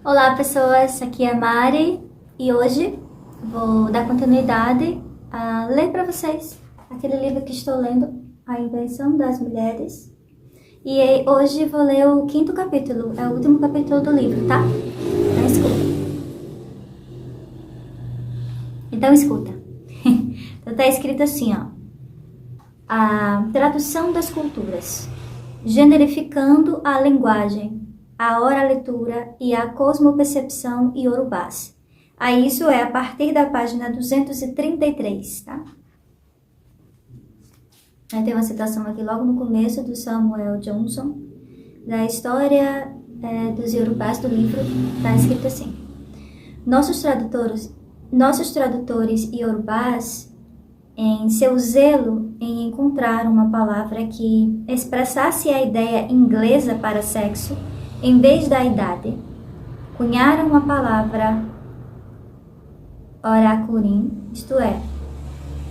Olá pessoas, aqui é a Mari e hoje vou dar continuidade a ler para vocês aquele livro que estou lendo, A Invenção das Mulheres. E hoje vou ler o 5º capítulo, é o último capítulo do livro, tá? Então escuta. Então tá escrito assim, ó. A tradução das culturas, generificando a linguagem, a oralitura e a cosmopercepção iorubás. Aí isso é a partir da página 233, tá? Aí tem uma citação aqui logo no começo do Samuel Johnson, da história dos iorubás do livro, tá escrito assim. Nossos tradutores iorubás, em seu zelo em encontrar uma palavra que expressasse a ideia inglesa para sexo, em vez da idade, cunharam a palavra oracurim, isto é,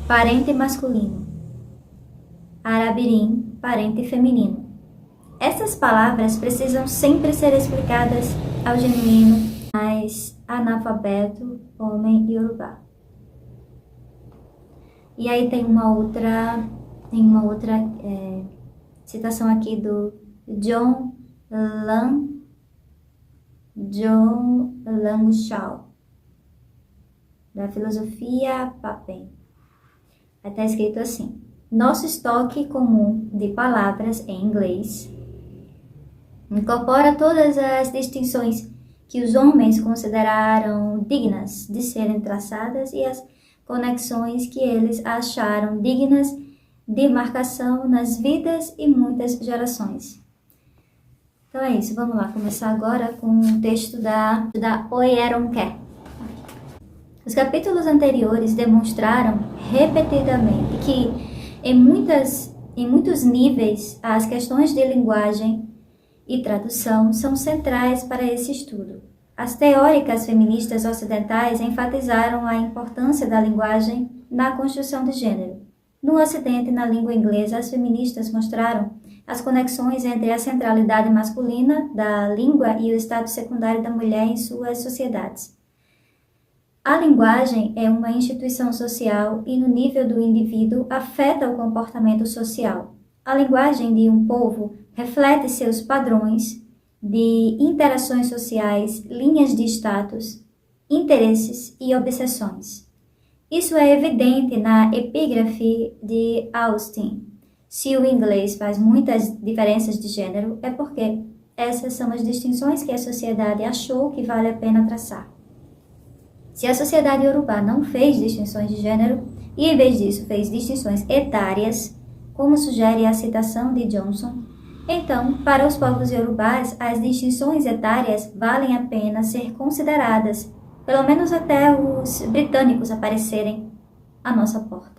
parente masculino, arabirim, parente feminino. Essas palavras precisam sempre ser explicadas ao genuíno, mais analfabeto, homem iorubá. E aí tem uma outra citação aqui do John Langshaw, da filosofia Papin. Está escrito assim: nosso estoque comum de palavras em inglês incorpora todas as distinções que os homens consideraram dignas de serem traçadas e as conexões que eles acharam dignas de marcação nas vidas e muitas gerações. Então é isso, vamos lá, começar agora com o texto da Oyeronke. Os capítulos anteriores demonstraram repetidamente que em muitos níveis as questões de linguagem e tradução são centrais para esse estudo. As teóricas feministas ocidentais enfatizaram a importância da linguagem na construção de gênero. No Ocidente, na língua inglesa, as feministas mostraram as conexões entre a centralidade masculina da língua e o estado secundário da mulher em suas sociedades. A linguagem é uma instituição social e, no nível do indivíduo, afeta o comportamento social. A linguagem de um povo reflete seus padrões de interações sociais, linhas de status, interesses e obsessões. Isso é evidente na epígrafe de Austin. Se o inglês faz muitas diferenças de gênero, é porque essas são as distinções que a sociedade achou que vale a pena traçar. Se a sociedade iorubá não fez distinções de gênero, e em vez disso fez distinções etárias, como sugere a citação de Johnson, então, para os povos iorubás, as distinções etárias valem a pena ser consideradas, pelo menos até os britânicos aparecerem à nossa porta.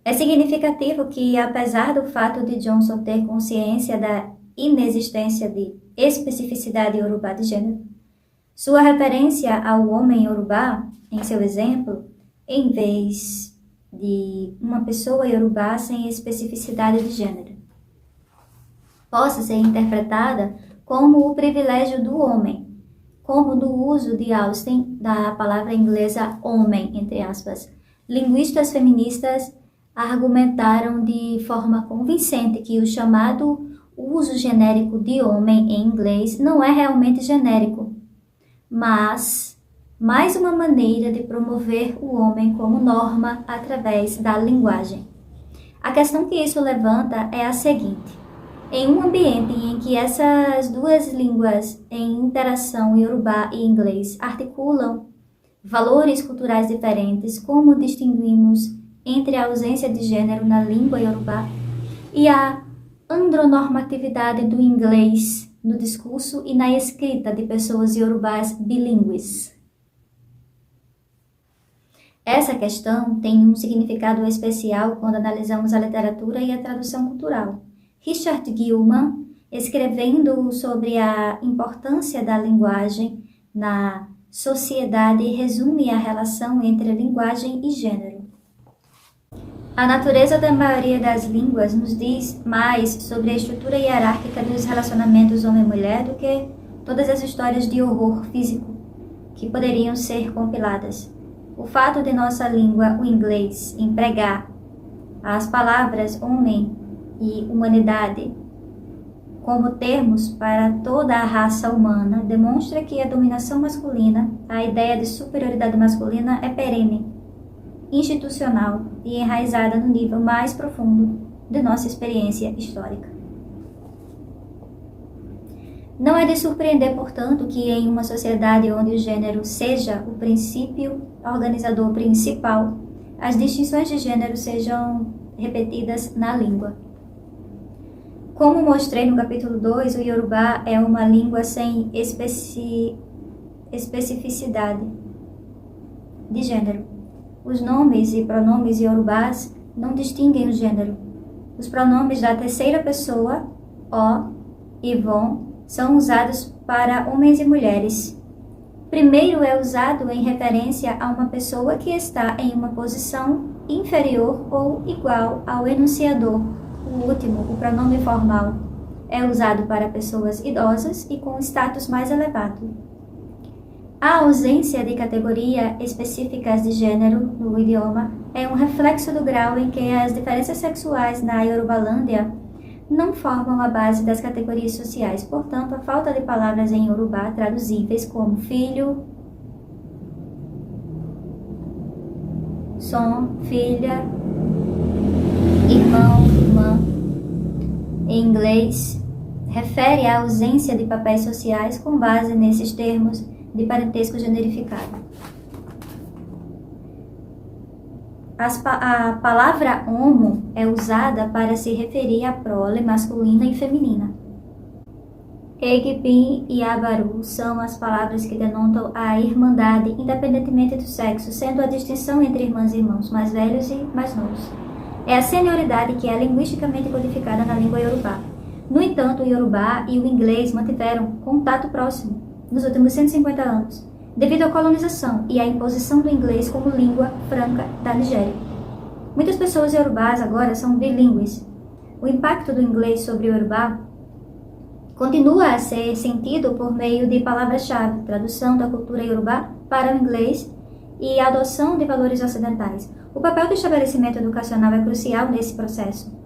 É significativo que, apesar do fato de Johnson ter consciência da inexistência de especificidade iorubá de gênero, sua referência ao homem iorubá, em seu exemplo, em vez de uma pessoa iorubá sem especificidade de gênero, possa ser interpretada como o privilégio do homem, como no uso de Austin da palavra inglesa homem, entre aspas. Linguistas feministas argumentaram de forma convincente que o chamado uso genérico de homem em inglês não é realmente genérico, mas mais uma maneira de promover o homem como norma através da linguagem. A questão que isso levanta é a seguinte: em um ambiente em que essas duas línguas em interação iorubá e inglês articulam valores culturais diferentes, como distinguimos entre a ausência de gênero na língua iorubá e a andronormatividade do inglês no discurso e na escrita de pessoas iorubás bilíngues. Essa questão tem um significado especial quando analisamos a literatura e a tradução cultural. Richard Gilman, escrevendo sobre a importância da linguagem na sociedade, resume a relação entre linguagem e gênero. A natureza da maioria das línguas nos diz mais sobre a estrutura hierárquica dos relacionamentos homem-mulher do que todas as histórias de horror físico que poderiam ser compiladas. O fato de nossa língua, o inglês, empregar as palavras homem e humanidade como termos para toda a raça humana demonstra que a dominação masculina, a ideia de superioridade masculina é perene, institucional e enraizada no nível mais profundo de nossa experiência histórica. Não é de surpreender, portanto, que em uma sociedade onde o gênero seja o princípio organizador principal, as distinções de gênero sejam repetidas na língua. Como mostrei no capítulo 2, o Yorubá é uma língua sem especificidade de gênero. Os nomes e pronomes iorubás não distinguem o gênero. Os pronomes da terceira pessoa, o e von, são usados para homens e mulheres. Primeiro é usado em referência a uma pessoa que está em uma posição inferior ou igual ao enunciador. O último, o pronome formal, é usado para pessoas idosas e com status mais elevado. A ausência de categoria específicas de gênero no idioma é um reflexo do grau em que as diferenças sexuais na Yorubalândia não formam a base das categorias sociais. Portanto, a falta de palavras em Yorubá traduzíveis como filho, som, filha, irmão, irmã, em inglês, refere à ausência de papéis sociais com base nesses termos de parentesco generificado. A palavra homo é usada para se referir à prole masculina e feminina. Egbin e Abaru são as palavras que denotam a irmandade independentemente do sexo, sendo a distinção entre irmãs e irmãos mais velhos e mais novos. É a senioridade que é linguisticamente codificada na língua iorubá. No entanto, o iorubá e o inglês mantiveram contato próximo nos últimos 150 anos, devido à colonização e à imposição do inglês como língua franca da Nigéria. Muitas pessoas iorubás agora são bilíngues. O impacto do inglês sobre o iorubá continua a ser sentido por meio de palavras-chave, tradução da cultura iorubá para o inglês e a adoção de valores ocidentais. O papel do estabelecimento educacional é crucial nesse processo.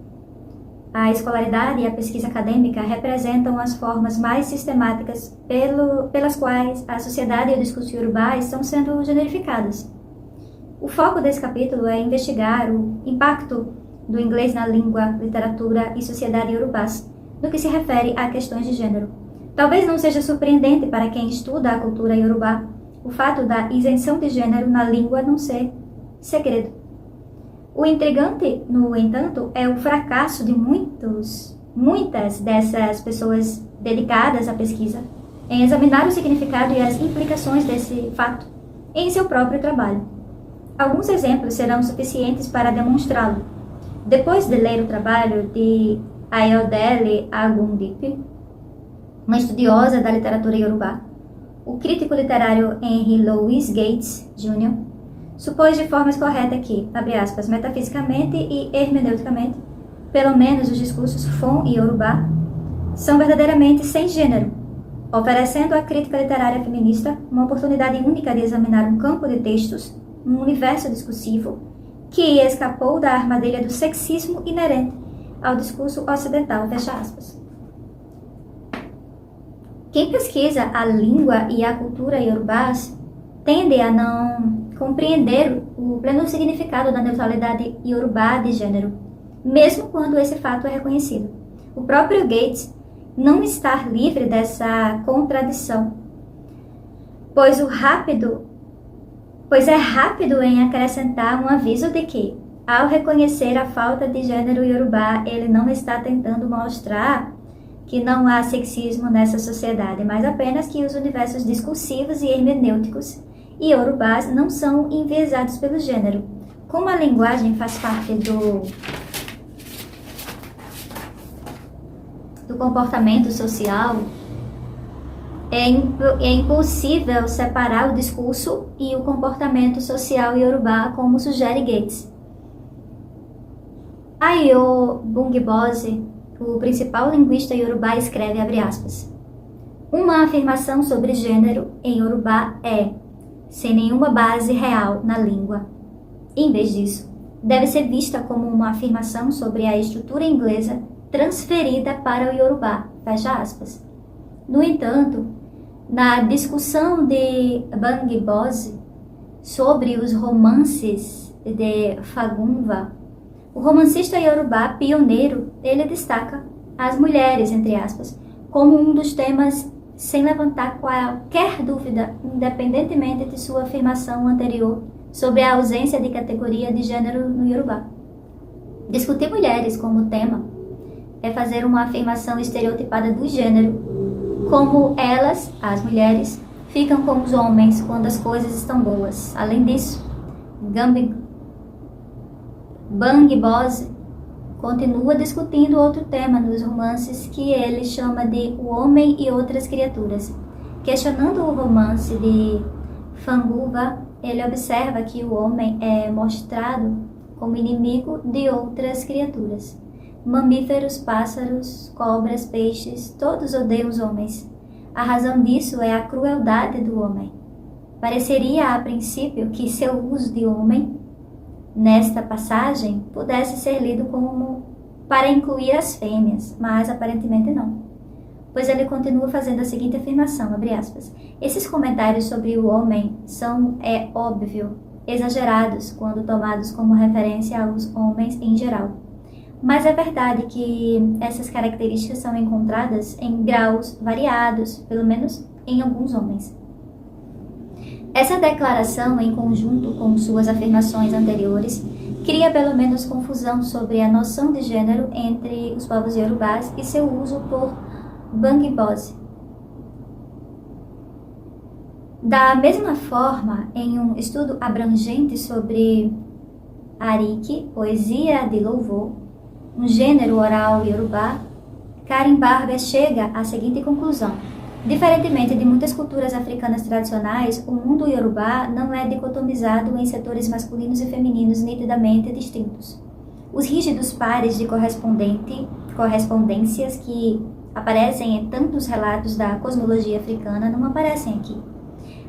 A escolaridade e a pesquisa acadêmica representam as formas mais sistemáticas pelas quais a sociedade e o discurso iorubá estão sendo generificadas. O foco desse capítulo é investigar o impacto do inglês na língua, literatura e sociedade iorubás, no que se refere a questões de gênero. Talvez não seja surpreendente para quem estuda a cultura iorubá o fato da isenção de gênero na língua não ser segredo. O intrigante, no entanto, é o fracasso de muitas dessas pessoas dedicadas à pesquisa em examinar o significado e as implicações desse fato em seu próprio trabalho. Alguns exemplos serão suficientes para demonstrá-lo. Depois de ler o trabalho de Ayodele Agundip, uma estudiosa da literatura iorubá, o crítico literário Henry Louis Gates, Jr., supôs de forma correta que, abre aspas, metafisicamente e hermeneuticamente, pelo menos os discursos Fon e Yorubá são verdadeiramente sem gênero, oferecendo à crítica literária feminista uma oportunidade única de examinar um campo de textos, um universo discursivo, que escapou da armadilha do sexismo inerente ao discurso ocidental, fecha aspas. Quem pesquisa a língua e a cultura iorubás tende a não compreender o pleno significado da neutralidade iorubá de gênero, mesmo quando esse fato é reconhecido. O próprio Gates não está livre dessa contradição, pois é rápido em acrescentar um aviso de que, ao reconhecer a falta de gênero iorubá, ele não está tentando mostrar que não há sexismo nessa sociedade, mas apenas que os universos discursivos e hermenêuticos iorubás não são enviesados pelo gênero. Como a linguagem faz parte do comportamento social, é impossível separar o discurso e o comportamento social iorubá, como sugere Gates. Ayo Bungbose, o principal linguista iorubá, escreve, abre aspas, Uma afirmação sobre gênero em Yorubá é sem nenhuma base real na língua. Em vez disso, deve ser vista como uma afirmação sobre a estrutura inglesa transferida para o Yorubá. Fecha aspas. No entanto, na discussão de Bang Bose sobre os romances de Fagunwa, o romancista Yorubá pioneiro, ele destaca as mulheres, entre aspas, como um dos temas sem levantar qualquer dúvida, independentemente de sua afirmação anterior sobre a ausência de categoria de gênero no Yorubá. Discutir mulheres como tema é fazer uma afirmação estereotipada do gênero, como elas, as mulheres, ficam com os homens quando as coisas estão boas. Além disso, Bang Bose continua discutindo outro tema nos romances que ele chama de O Homem e Outras Criaturas. Questionando o romance de Fagunwa, ele observa que o homem é mostrado como inimigo de outras criaturas. Mamíferos, pássaros, cobras, peixes, todos odeiam os homens. A razão disso é a crueldade do homem. Pareceria a princípio que seu uso de homem nesta passagem pudesse ser lido como para incluir as fêmeas, mas aparentemente não. Pois ele continua fazendo a seguinte afirmação, abre aspas, esses comentários sobre o homem são, é óbvio, exagerados quando tomados como referência aos homens em geral. Mas é verdade que essas características são encontradas em graus variados, pelo menos em alguns homens. Essa declaração, em conjunto com suas afirmações anteriores, cria pelo menos confusão sobre a noção de gênero entre os povos iorubás e seu uso por Bang Bose. Da mesma forma, em um estudo abrangente sobre Ariki, poesia de louvor, um gênero oral iorubá, Karen Barber chega à seguinte conclusão. Diferentemente de muitas culturas africanas tradicionais, o mundo iorubá não é dicotomizado em setores masculinos e femininos nitidamente distintos. Os rígidos pares de correspondências que aparecem em tantos relatos da cosmologia africana não aparecem aqui.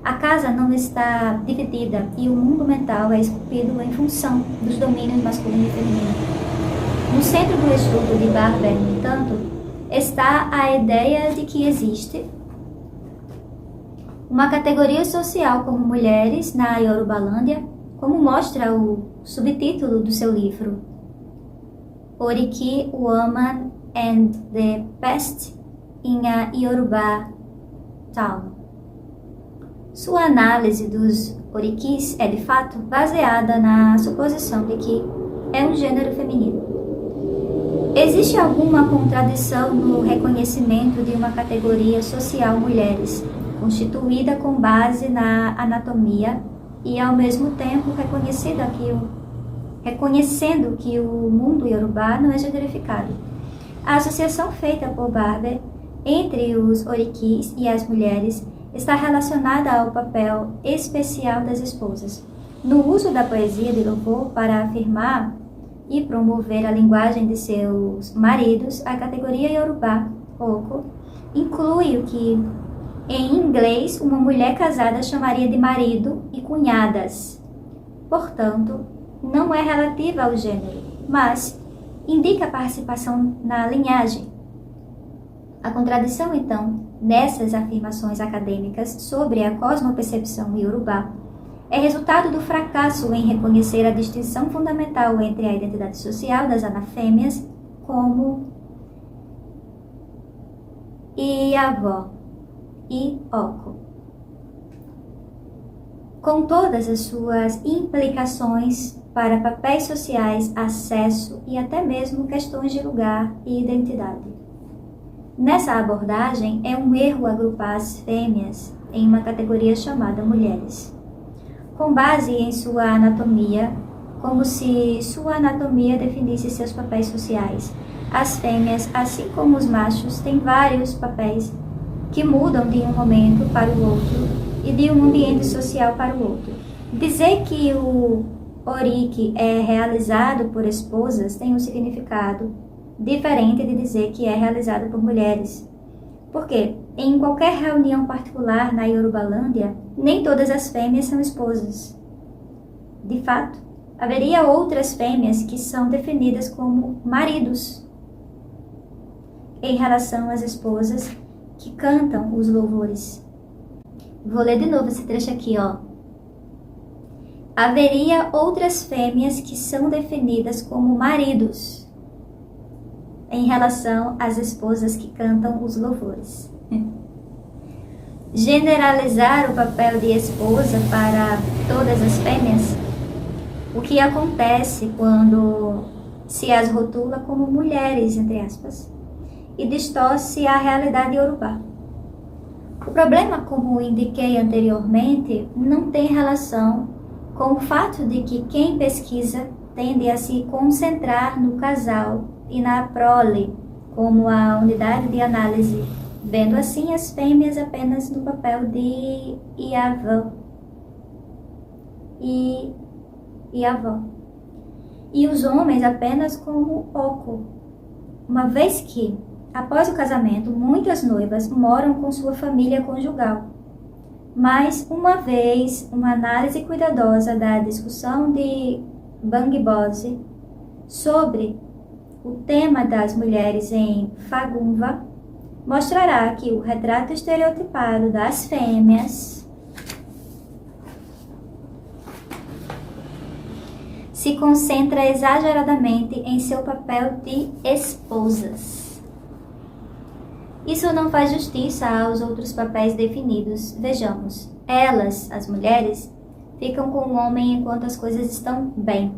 A casa não está dividida e o mundo mental é esculpido em função dos domínios masculino e feminino. No centro do estudo de Barber, no entanto, está a ideia de que existe uma categoria social como mulheres na Yorubalândia, como mostra o subtítulo do seu livro, Oriki Woman and the Pest in a Yoruba Town. Sua análise dos orikis é, de fato, baseada na suposição de que é um gênero feminino. Existe alguma contradição no reconhecimento de uma categoria social mulheres, constituída com base na anatomia e, ao mesmo tempo, reconhecendo que o mundo iorubá não é generificado. A associação feita por Barber entre os orikis e as mulheres está relacionada ao papel especial das esposas. No uso da poesia de louvor para afirmar e promover a linguagem de seus maridos, a categoria iorubá, oko, inclui o que em inglês uma mulher casada chamaria de marido e cunhadas. Portanto, não é relativa ao gênero, mas indica a participação na linhagem. A contradição, então, nessas afirmações acadêmicas sobre a cosmopercepção iorubá é resultado do fracasso em reconhecer a distinção fundamental entre a identidade social das anafêmias como Iavó e Oko, com todas as suas implicações para papéis sociais, acesso e até mesmo questões de lugar e identidade. Nessa abordagem, é um erro agrupar as fêmeas em uma categoria chamada mulheres, com base em sua anatomia, como se sua anatomia definisse seus papéis sociais. As fêmeas, assim como os machos, têm vários papéis que mudam de um momento para o outro e de um ambiente social para o outro. Dizer que o oriki é realizado por esposas tem um significado diferente de dizer que é realizado por mulheres. Por quê? em qualquer reunião particular na Yorubalândia, nem todas as fêmeas são esposas. De fato, haveria outras fêmeas que são definidas como maridos, em relação às esposas que cantam os louvores. Vou ler de novo esse trecho aqui, ó. Haveria outras fêmeas que são definidas como maridos, em relação às esposas que cantam os louvores. Generalizar o papel de esposa para todas as fêmeas, o que acontece quando se as rotula como mulheres, entre aspas, e distorce a realidade iorubá. O problema, como indiquei anteriormente, não tem relação com o fato de que quem pesquisa tende a se concentrar no casal e na prole como a unidade de análise, vendo assim as fêmeas apenas no papel de Iavã e avó, e os homens apenas como Oco, uma vez que, após o casamento, muitas noivas moram com sua família conjugal. Mas, uma vez, uma análise cuidadosa da discussão de Bangbose sobre o tema das mulheres em Fagumva mostrará que o retrato estereotipado das fêmeas se concentra exageradamente em seu papel de esposas. Isso não faz justiça aos outros papéis definidos. Vejamos, elas, as mulheres, ficam com o homem enquanto as coisas estão bem.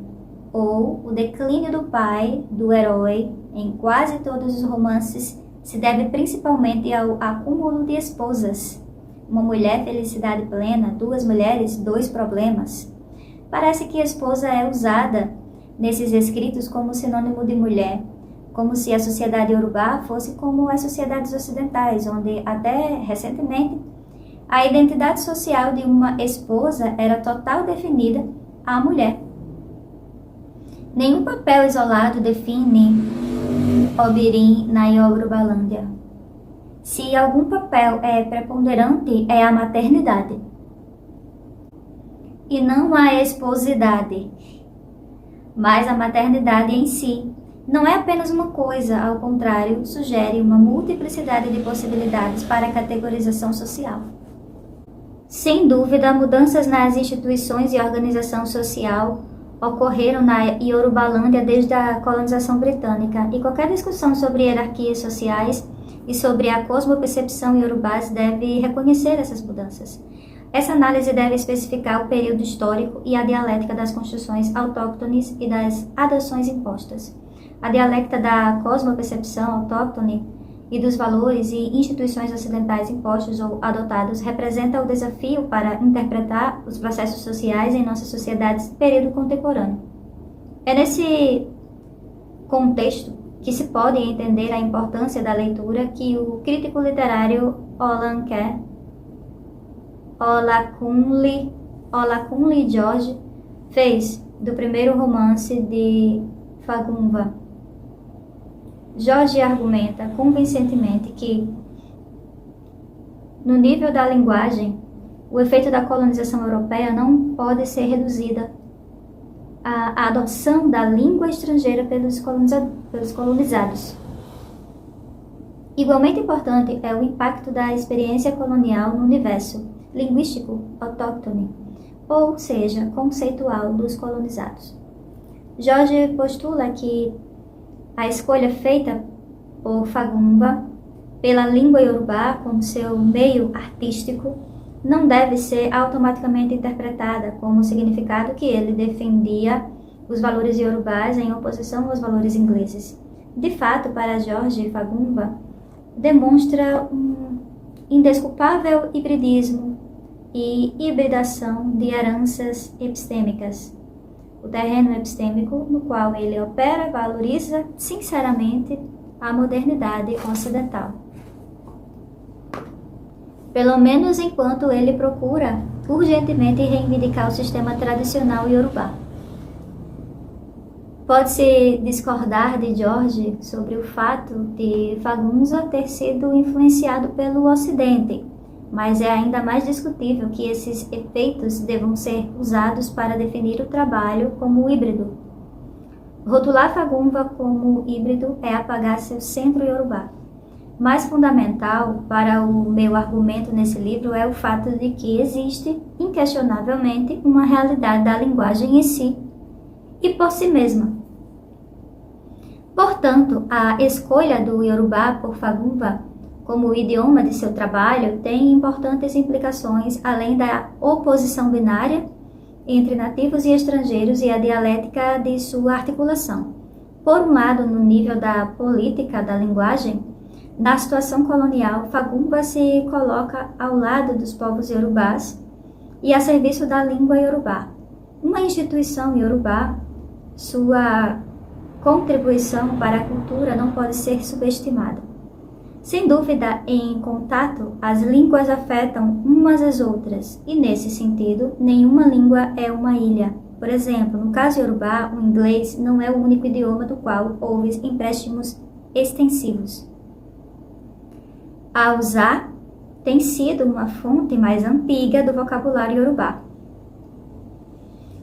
Ou o declínio do pai, do herói, em quase todos os romances, se deve principalmente ao acúmulo de esposas. Uma mulher, felicidade plena, duas mulheres, dois problemas. Parece que a esposa é usada nesses escritos como sinônimo de mulher, como se a sociedade iorubá fosse como as sociedades ocidentais, onde até recentemente a identidade social de uma esposa era total definida à mulher. Nenhum papel isolado define Obirim na Yorubalândia. Se algum papel é preponderante, é a maternidade, e não a esposidade, mas a maternidade em si. Não é apenas uma coisa, ao contrário, sugere uma multiplicidade de possibilidades para a categorização social. Sem dúvida, mudanças nas instituições e organização social ocorreram na Yorubalândia desde a colonização britânica, e qualquer discussão sobre hierarquias sociais e sobre a cosmopercepção iorubás deve reconhecer essas mudanças. Essa análise deve especificar o período histórico e a dialética das construções autóctones e das adoções impostas. A dialética da cosmopercepção autóctone e dos valores e instituições ocidentais impostos ou adotados representa o desafio para interpretar os processos sociais em nossas sociedades no período contemporâneo. É nesse contexto que se pode entender a importância da leitura que o crítico literário Olakunle George fez do primeiro romance de Fagumva. George argumenta convincentemente que, no nível da linguagem, o efeito da colonização europeia não pode ser reduzida à adoção da língua estrangeira pelos colonizados. Igualmente importante é o impacto da experiência colonial no universo linguístico autóctone, ou seja, conceitual dos colonizados. George postula que a escolha feita por Fagumva pela língua iorubá como seu meio artístico não deve ser automaticamente interpretada como significado que ele defendia os valores iorubás em oposição aos valores ingleses. De fato, para George, Fagumva demonstra um indesculpável hibridismo e hibridação de heranças epistêmicas. O terreno epistêmico no qual ele opera valoriza sinceramente a modernidade ocidental. Pelo menos enquanto ele procura urgentemente reivindicar o sistema tradicional iorubá. Pode-se discordar de George sobre o fato de Fagunza ter sido influenciado pelo Ocidente, mas é ainda mais discutível que esses efeitos devam ser usados para definir o trabalho como híbrido. Rotular Fagumva como híbrido é apagar seu centro iorubá. Mais fundamental para o meu argumento nesse livro é o fato de que existe, inquestionavelmente, uma realidade da linguagem em si e por si mesma. Portanto, a escolha do iorubá por Fagumva como o idioma de seu trabalho tem importantes implicações além da oposição binária entre nativos e estrangeiros e a dialética de sua articulação. Por um lado, no nível da política da linguagem, na situação colonial, Fagumva se coloca ao lado dos povos iorubás e a serviço da língua iorubá. Uma instituição iorubá, sua contribuição para a cultura não pode ser subestimada. Sem dúvida, em contato, as línguas afetam umas às outras, e nesse sentido, nenhuma língua é uma ilha. Por exemplo, no caso iorubá, o inglês não é o único idioma do qual houve empréstimos extensivos. A usar tem sido uma fonte mais antiga do vocabulário iorubá.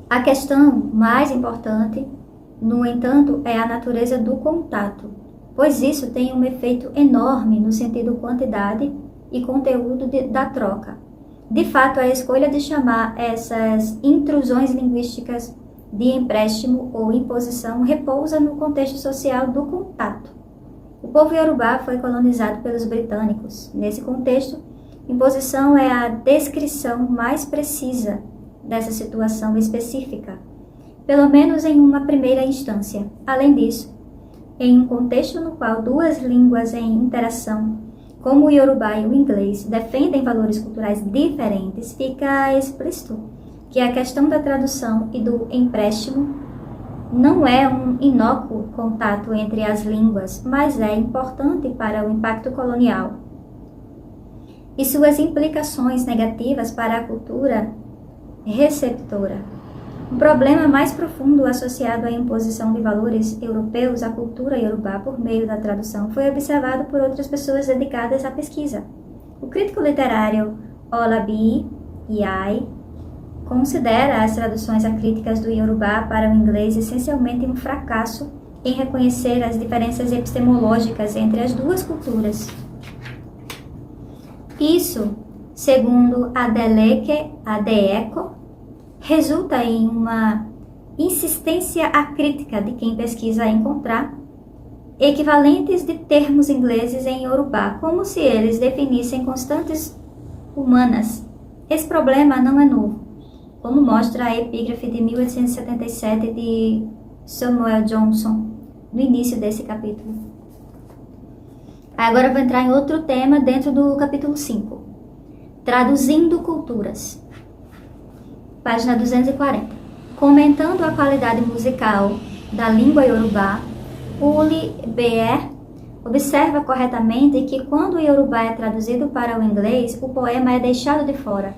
A questão mais importante, no entanto, é a natureza do contato, pois isso tem um efeito enorme no sentido quantidade e conteúdo da troca. De fato, a escolha de chamar essas intrusões linguísticas de empréstimo ou imposição repousa no contexto social do contato. O povo iorubá foi colonizado pelos britânicos. Nesse contexto, imposição é a descrição mais precisa dessa situação específica, pelo menos em uma primeira instância. Além disso, em um contexto no qual duas línguas em interação, como o iorubá e o inglês, defendem valores culturais diferentes, fica explícito que a questão da tradução e do empréstimo não é um inócuo contato entre as línguas, mas é importante para o impacto colonial e suas implicações negativas para a cultura receptora. Um problema mais profundo associado à imposição de valores europeus à cultura iorubá por meio da tradução foi observado por outras pessoas dedicadas à pesquisa. O crítico literário Olabi Iyai considera as traduções acríticas do iorubá para o inglês essencialmente um fracasso em reconhecer as diferenças epistemológicas entre as duas culturas. Isso, segundo Adeleke Adeeko, resulta em uma insistência acrítica de quem pesquisa encontrar equivalentes de termos ingleses em iorubá, como se eles definissem constantes humanas. Esse problema não é novo, como mostra a epígrafe de 1877 de Samuel Johnson, no início desse capítulo. Agora eu vou entrar em outro tema dentro do capítulo 5, traduzindo culturas. Página 240. Comentando a qualidade musical da língua iorubá, Uli Beer observa corretamente que quando o iorubá é traduzido para o inglês, o poema é deixado de fora.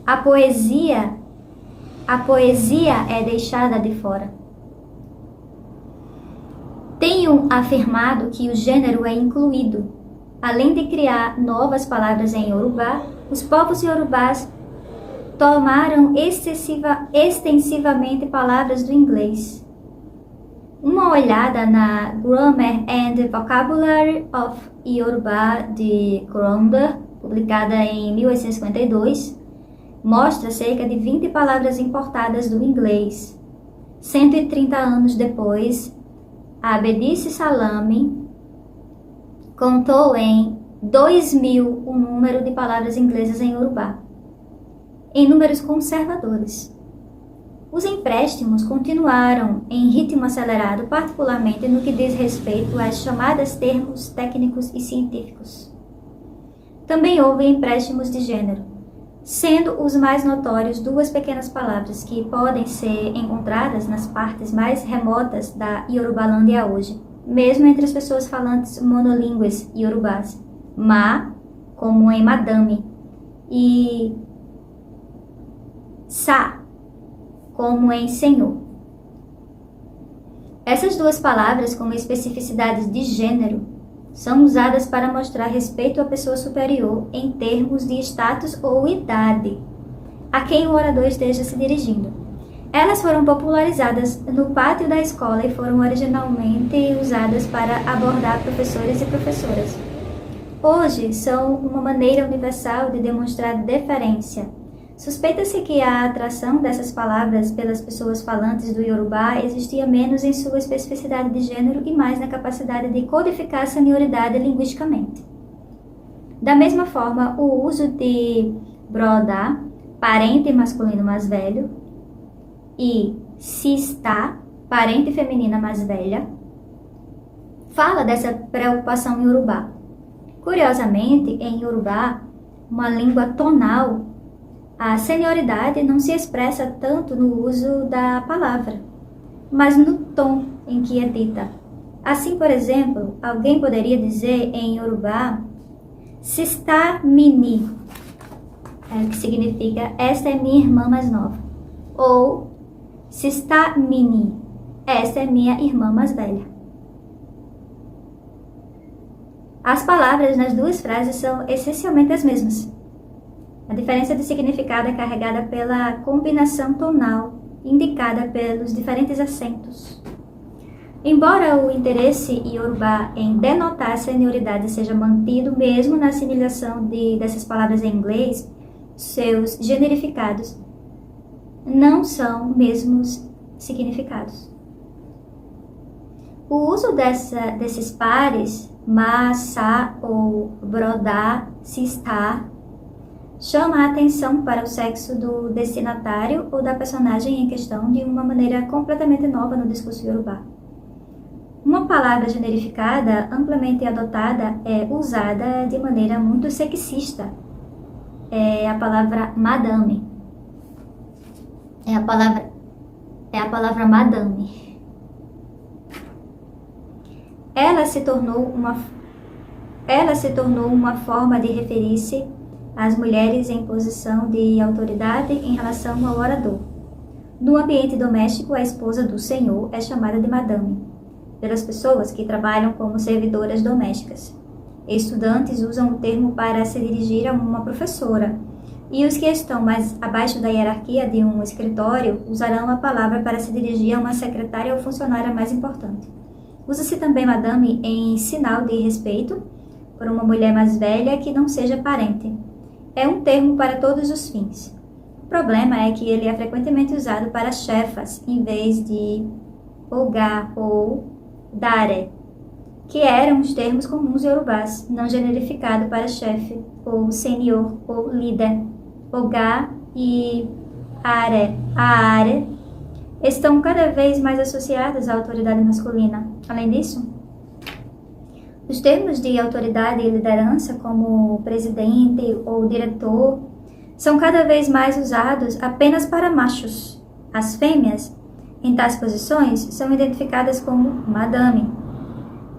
A poesia é deixada de fora. Tenho afirmado que o gênero é incluído. Além de criar novas palavras em iorubá, os povos iorubás tomaram extensivamente palavras do inglês. Uma olhada na Grammar and Vocabulary of Yoruba de Gronder, publicada em 1852, mostra cerca de 20 palavras importadas do inglês. 130 anos depois, Abedice Salami contou em 2000 o número de palavras inglesas em iorubá, em números conservadores. Os empréstimos continuaram em ritmo acelerado, particularmente no que diz respeito às chamadas termos técnicos e científicos. Também houve empréstimos de gênero, sendo os mais notórios duas pequenas palavras que podem ser encontradas nas partes mais remotas da Yorubalândia hoje, mesmo entre as pessoas falantes monolíngues iorubás, ma, como em madame, e sa, como em senhor. Essas duas palavras, como especificidades de gênero, são usadas para mostrar respeito à pessoa superior em termos de status ou idade, a quem o orador esteja se dirigindo. Elas foram popularizadas no pátio da escola e foram originalmente usadas para abordar professores e professoras. Hoje, são uma maneira universal de demonstrar deferência. Suspeita-se que a atração dessas palavras pelas pessoas falantes do Yorubá existia menos em sua especificidade de gênero e mais na capacidade de codificar a senioridade linguisticamente. Da mesma forma, o uso de broda, parente masculino mais velho, e sista, parente feminina mais velha, fala dessa preocupação em Yorubá. Curiosamente, em Yorubá, uma língua tonal, a senioridade não se expressa tanto no uso da palavra, mas no tom em que é dita. Assim, por exemplo, alguém poderia dizer em Yorubá, Sista Mini, que significa esta é minha irmã mais nova, ou Sista Mini, esta é minha irmã mais velha. As palavras nas duas frases são essencialmente as mesmas. A diferença de significado é carregada pela combinação tonal indicada pelos diferentes acentos. Embora o interesse iorubá em denotar a senioridade seja mantido mesmo na assimilação dessas palavras em inglês, seus generificados não são mesmos significados. O uso desses pares, ma, sa ou brodá, sista, chama a atenção para o sexo do destinatário ou da personagem em questão de uma maneira completamente nova no discurso iorubá. Uma palavra generificada, amplamente adotada, é usada de maneira muito sexista. É a palavra madame. É a palavra madame. Ela se tornou uma forma de referir-se às mulheres em posição de autoridade em relação ao orador. No ambiente doméstico, a esposa do senhor é chamada de madame, pelas pessoas que trabalham como servidoras domésticas. Estudantes usam o termo para se dirigir a uma professora, e os que estão mais abaixo da hierarquia de um escritório usarão a palavra para se dirigir a uma secretária ou funcionária mais importante. Usa-se também madame em sinal de respeito por uma mulher mais velha que não seja parente. É um termo para todos os fins. O problema é que ele é frequentemente usado para chefas, em vez de oga ou dare, que eram os termos comuns iorubás, não generificado para chefe, ou senhor, ou líder. Oga e are estão cada vez mais associados à autoridade masculina. Além disso, os termos de autoridade e liderança, como presidente ou diretor, são cada vez mais usados apenas para machos. As fêmeas, em tais posições, são identificadas como madame.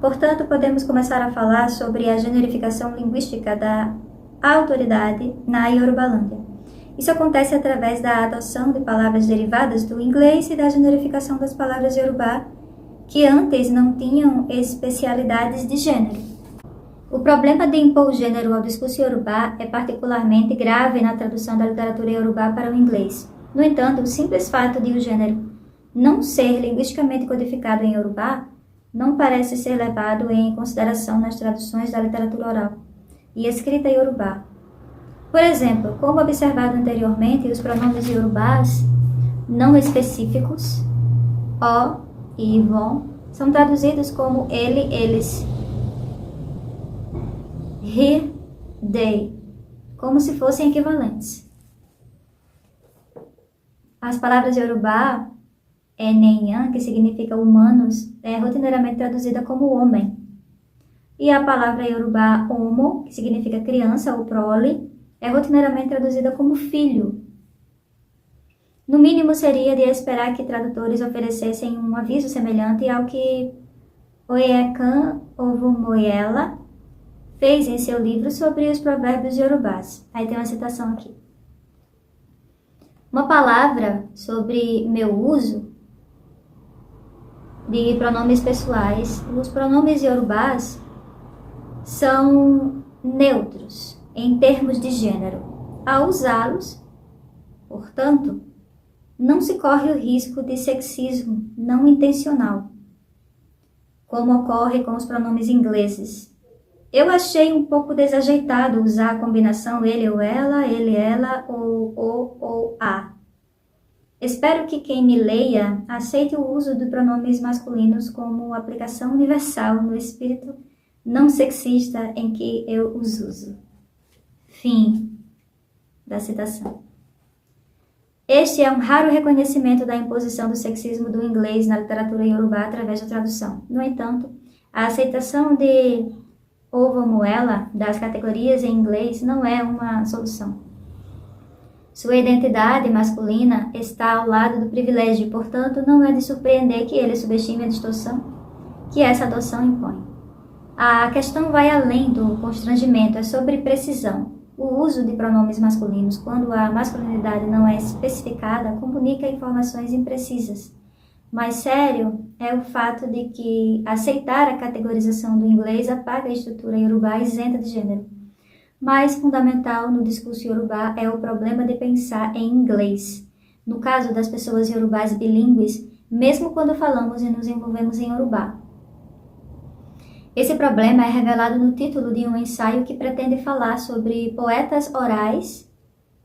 Portanto, podemos começar a falar sobre a generificação linguística da autoridade na Yorubalândia. Isso acontece através da adoção de palavras derivadas do inglês e da generificação das palavras iorubá, que antes não tinham especialidades de gênero. O problema de impor gênero ao discurso iorubá é particularmente grave na tradução da literatura iorubá para o inglês. No entanto, o simples fato de o gênero não ser linguisticamente codificado em iorubá não parece ser levado em consideração nas traduções da literatura oral e escrita iorubá. Por exemplo, como observado anteriormente, os pronomes iorubás não específicos, o e von, são traduzidos como ele, eles, he, they, como se fossem equivalentes. As palavras iorubá, enenyan, que significa humanos, é rotineiramente traduzida como homem. E a palavra iorubá homo, que significa criança ou prole, é rotineiramente traduzida como filho. No mínimo, seria de esperar que tradutores oferecessem um aviso semelhante ao que Oyekan Ovumoyela fez em seu livro sobre os provérbios iorubás. Aí tem uma citação aqui. Uma palavra sobre meu uso de pronomes pessoais, os pronomes iorubás são neutros em termos de gênero. Ao usá-los, portanto, não se corre o risco de sexismo não intencional, como ocorre com os pronomes ingleses. Eu achei um pouco desajeitado usar a combinação ele ou ela ou o ou a. Espero que quem me leia aceite o uso de pronomes masculinos como aplicação universal no espírito não sexista em que eu os uso. Fim da citação. Este é um raro reconhecimento da imposição do sexismo do inglês na literatura iorubá através da tradução. No entanto, a aceitação de ovo ou moela das categorias em inglês não é uma solução. Sua identidade masculina está ao lado do privilégio, portanto, não é de surpreender que ele subestime a distorção que essa adoção impõe. A questão vai além do constrangimento, é sobre precisão. O uso de pronomes masculinos, quando a masculinidade não é especificada, comunica informações imprecisas. Mais sério é o fato de que aceitar a categorização do inglês apaga a estrutura iorubá isenta de gênero. Mais fundamental no discurso iorubá é o problema de pensar em inglês. No caso das pessoas iorubás bilíngues, mesmo quando falamos e nos envolvemos em iorubá. Esse problema é revelado no título de um ensaio que pretende falar sobre poetas orais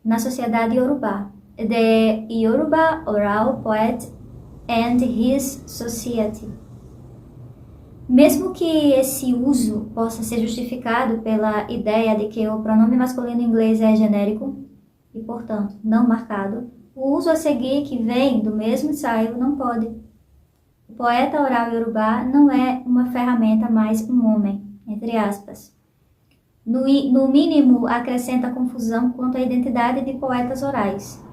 na sociedade iorubá, The Yoruba Oral Poet and His Society. Mesmo que esse uso possa ser justificado pela ideia de que o pronome masculino inglês é genérico e, portanto, não marcado, o uso a seguir que vem do mesmo ensaio não pode. O poeta oral iorubá não é uma ferramenta, mas um homem, entre aspas. No mínimo, acrescenta confusão quanto à identidade de poetas orais.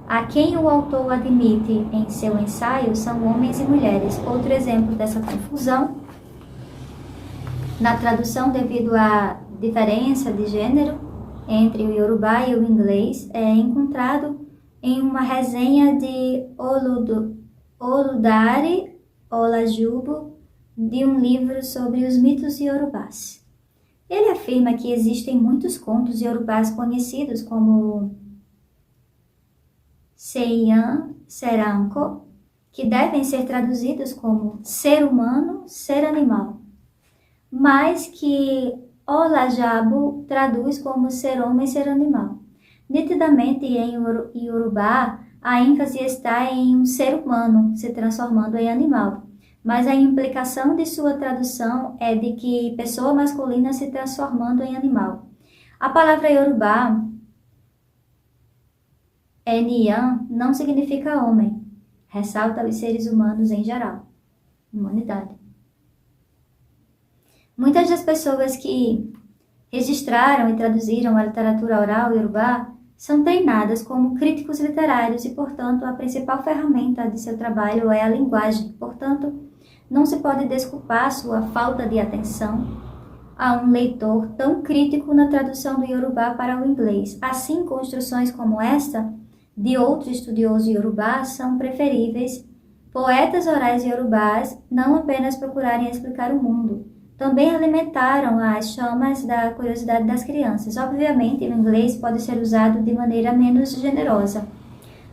A quem o autor admite em seu ensaio são homens e mulheres. Outro exemplo dessa confusão, na tradução devido à diferença de gênero entre o iorubá e o inglês, é encontrado em uma resenha de Oludare Olajubo, de um livro sobre os mitos iorubás. Ele afirma que existem muitos contos iorubás conhecidos como Seiyan Seranko, que devem ser traduzidos como ser humano, ser animal, mas que Olajubo traduz como ser homem, ser animal. Nitidamente, em iorubá, a ênfase está em um ser humano se transformando em animal, mas a implicação de sua tradução é de que pessoa masculina se transformando em animal. A palavra iorubá, Eniyan, não significa homem, ressalta os seres humanos em geral, humanidade. Muitas das pessoas que registraram e traduziram a literatura oral iorubá são treinadas como críticos literários e, portanto, a principal ferramenta de seu trabalho é a linguagem. Portanto, não se pode desculpar sua falta de atenção a um leitor tão crítico na tradução do iorubá para o inglês. Assim, construções como esta, de outro estudioso iorubá, são preferíveis. Poetas orais iorubás não apenas procurarem explicar o mundo, também alimentaram as chamas da curiosidade das crianças. Obviamente, o inglês pode ser usado de maneira menos generosa.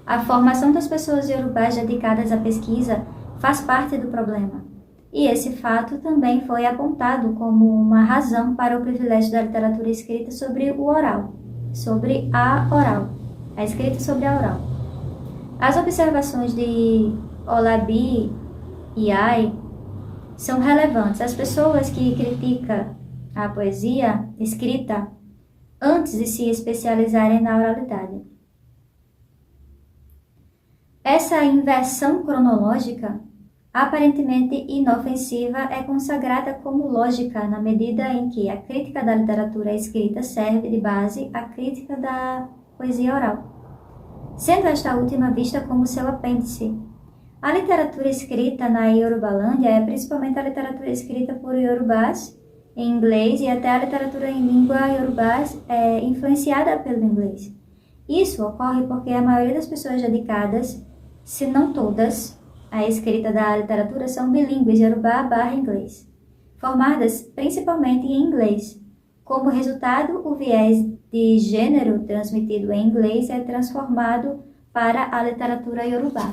A formação das pessoas iorubás dedicadas à pesquisa faz parte do problema. E esse fato também foi apontado como uma razão para o privilégio da literatura escrita sobre o oral, sobre a oral, a escrita sobre a oral. As observações de Olabi e Ai são relevantes. As pessoas que criticam a poesia escrita antes de se especializarem na oralidade. Essa inversão cronológica, aparentemente inofensiva, é consagrada como lógica na medida em que a crítica da literatura escrita serve de base à crítica da poesia oral, sendo esta última vista como seu apêndice. A literatura escrita na Yorubalândia é principalmente a literatura escrita por iorubás em inglês e até a literatura em língua iorubás é influenciada pelo inglês. Isso ocorre porque a maioria das pessoas dedicadas, se não todas, a escrita da literatura são bilíngues Yorubá/inglês, formadas principalmente em inglês. Como resultado, o viés de gênero transmitido em inglês é transformado para a literatura Yorubá.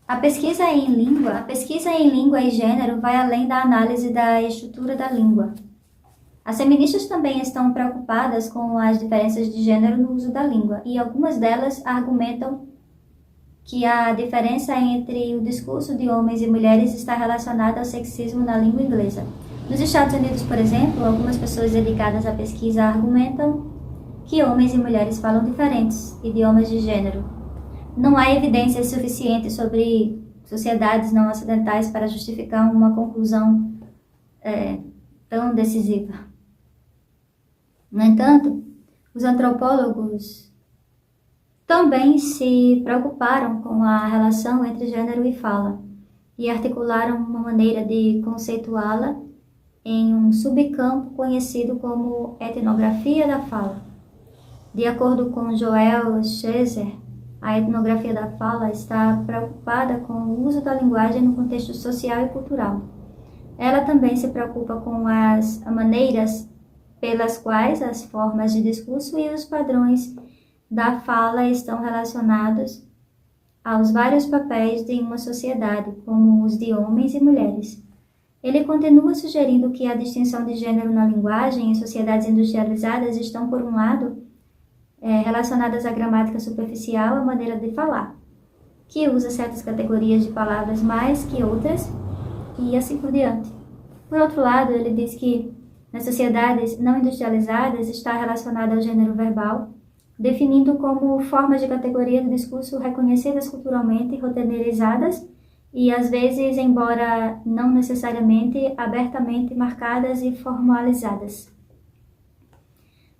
A pesquisa em língua e gênero vai além da análise da estrutura da língua. As feministas também estão preocupadas com as diferenças de gênero no uso da língua, e algumas delas argumentam que a diferença entre o discurso de homens e mulheres está relacionada ao sexismo na língua inglesa. Nos Estados Unidos, por exemplo, algumas pessoas dedicadas à pesquisa argumentam que homens e mulheres falam diferentes idiomas de gênero. Não há evidências suficientes sobre sociedades não ocidentais para justificar uma conclusão tão decisiva. No entanto, os antropólogos também se preocuparam com a relação entre gênero e fala e articularam uma maneira de conceituá-la em um subcampo conhecido como etnografia da fala. De acordo com Joel Schaeser, a etnografia da fala está preocupada com o uso da linguagem no contexto social e cultural. Ela também se preocupa com as maneiras pelas quais as formas de discurso e os padrões da fala estão relacionados aos vários papéis de uma sociedade, como os de homens e mulheres. Ele continua sugerindo que a distinção de gênero na linguagem em sociedades industrializadas estão, por um lado, relacionadas à gramática superficial, à maneira de falar, que usa certas categorias de palavras mais que outras, e assim por diante. Por outro lado, ele diz que nas sociedades não industrializadas está relacionada ao gênero verbal, definindo como formas de categoria de discurso reconhecidas culturalmente, roteirizadas e, às vezes, embora não necessariamente, abertamente marcadas e formalizadas.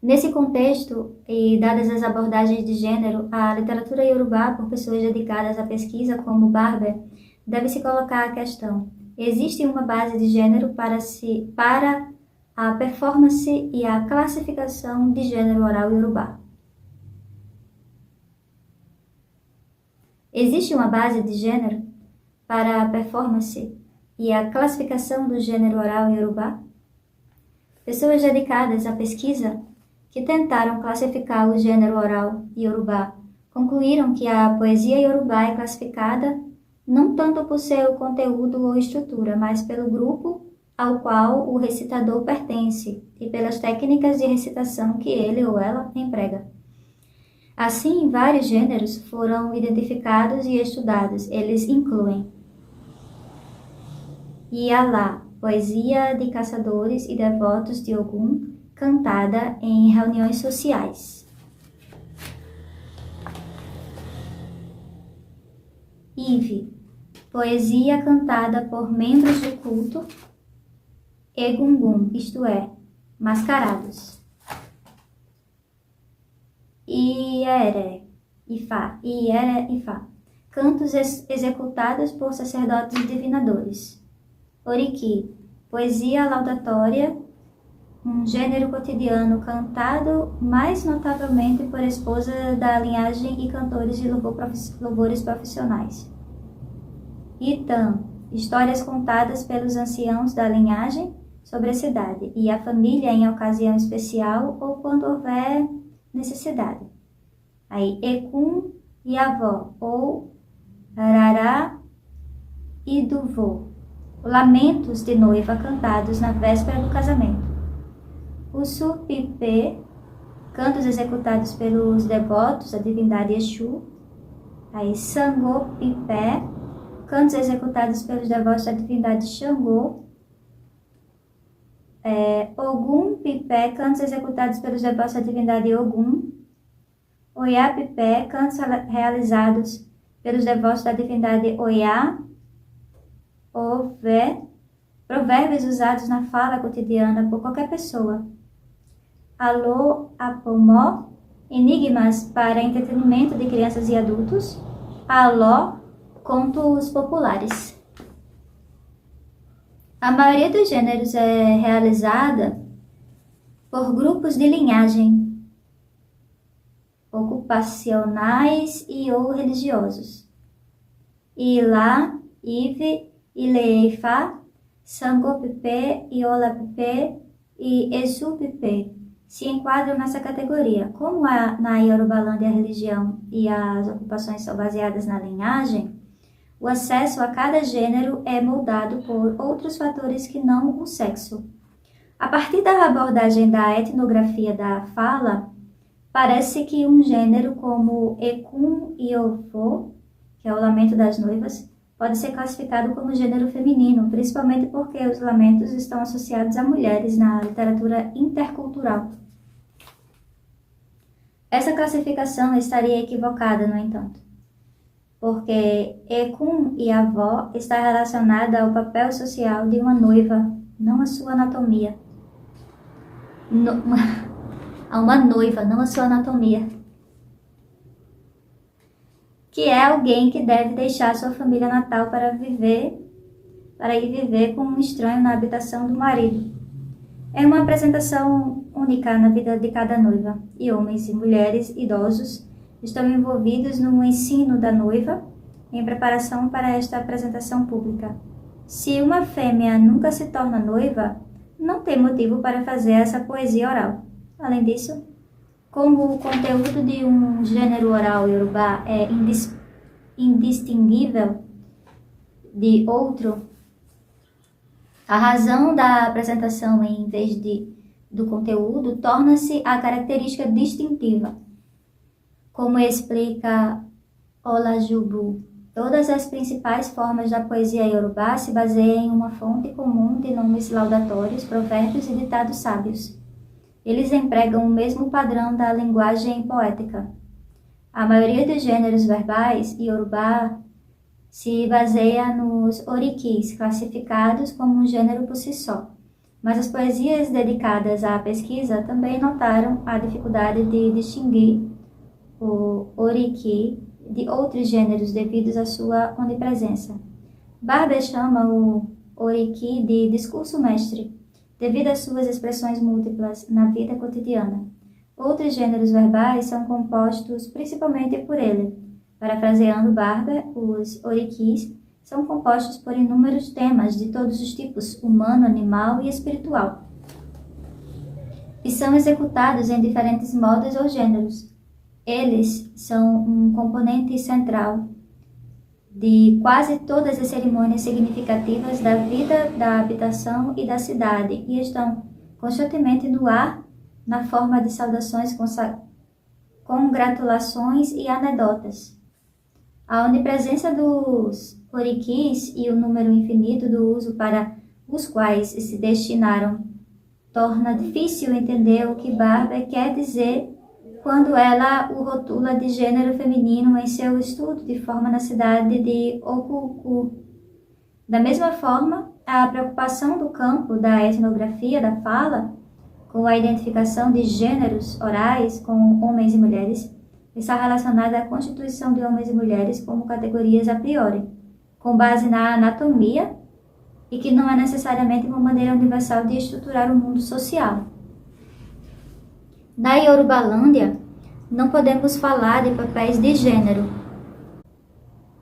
Nesse contexto, e dadas as abordagens de gênero, a literatura iorubá, por pessoas dedicadas à pesquisa como Barber, deve se colocar a questão: existe uma base de gênero para a performance e a classificação de gênero oral iorubá? Existe uma base de gênero para a performance e a classificação do gênero oral iorubá? Pessoas dedicadas à pesquisa que tentaram classificar o gênero oral iorubá concluíram que a poesia iorubá é classificada não tanto por seu conteúdo ou estrutura, mas pelo grupo ao qual o recitador pertence e pelas técnicas de recitação que ele ou ela emprega. Assim, vários gêneros foram identificados e estudados. Eles incluem Ialá, poesia de caçadores e devotos de Ogum, cantada em reuniões sociais. Ive, poesia cantada por membros do culto Egungun, isto é, mascarados. Iere, Ifá, cantos executados por sacerdotes e divinadores. Oriki, poesia laudatória, um gênero cotidiano cantado mais notavelmente por esposas da linhagem e cantores de louvores profissionais. Itan, histórias contadas pelos anciãos da linhagem sobre a cidade e a família em ocasião especial ou quando houver necessidade. Aí, Ekun e Avó, ou Rará e Duvô, lamentos de noiva cantados na véspera do casamento. O Supipê, cantos executados pelos devotos da divindade Exu. Aí, Sangô Pipé, cantos executados pelos devotos da divindade Xangô. Ogum Pipé, cantos executados pelos devotos da divindade Ogum. Oiá Pipé, cantos realizados pelos devotos da divindade Oiá. Ové, provérbios usados na fala cotidiana por qualquer pessoa. Alô Apomó, enigmas para entretenimento de crianças e adultos. Aló, contos populares. A maioria dos gêneros é realizada por grupos de linhagem ocupacionais e ou religiosos. Ila, Ive, Ileifa, Sangopipe, Iolapipe e Exupipe se enquadram nessa categoria. Como na Yorubalândia a religião e as ocupações são baseadas na linhagem, o acesso a cada gênero é moldado por outros fatores que não o sexo. A partir da abordagem da etnografia da fala, parece que um gênero como Ekun Iofo, que é o lamento das noivas, pode ser classificado como gênero feminino, principalmente porque os lamentos estão associados a mulheres na literatura intercultural. Essa classificação estaria equivocada, no entanto, porque Ekun e avó está relacionada ao papel social de uma noiva, não a sua anatomia. A uma noiva, não a sua anatomia. Que é alguém que deve deixar sua família natal para ir viver com um estranho na habitação do marido. É uma apresentação única na vida de cada noiva, e homens e mulheres idosos estão envolvidos no ensino da noiva em preparação para esta apresentação pública. Se uma fêmea nunca se torna noiva, não tem motivo para fazer essa poesia oral. Além disso, como o conteúdo de um gênero oral iorubá é indistinguível de outro, a razão da apresentação em vez do conteúdo torna-se a característica distintiva. Como explica Olajubu, todas as principais formas da poesia iorubá se baseiam em uma fonte comum de nomes laudatórios, provérbios e ditados sábios. Eles empregam o mesmo padrão da linguagem poética. A maioria dos gêneros verbais iorubá se baseia nos orikis, classificados como um gênero por si só. Mas as poesias dedicadas à pesquisa também notaram a dificuldade de distinguir o oriki de outros gêneros devido à sua onipresença. Barber chama o oriki de discurso mestre, devido às suas expressões múltiplas na vida cotidiana. Outros gêneros verbais são compostos principalmente por ele. Parafraseando Barber, os orikis são compostos por inúmeros temas de todos os tipos, humano, animal e espiritual, e são executados em diferentes modos ou gêneros. Eles são um componente central de quase todas as cerimônias significativas da vida, da habitação e da cidade, e estão constantemente no ar na forma de saudações, congratulações e anedotas. A onipresença dos orikis e o número infinito do uso para os quais se destinaram torna difícil entender o que Barber quer dizer quando ela o rotula de gênero feminino em seu estudo de forma na cidade de Okuku. Da mesma forma, a preocupação do campo da etnografia da fala com a identificação de gêneros orais com homens e mulheres está relacionada à constituição de homens e mulheres como categorias a priori, com base na anatomia, e que não é necessariamente uma maneira universal de estruturar o mundo social. Na Yorubalândia, não podemos falar de papéis de gênero.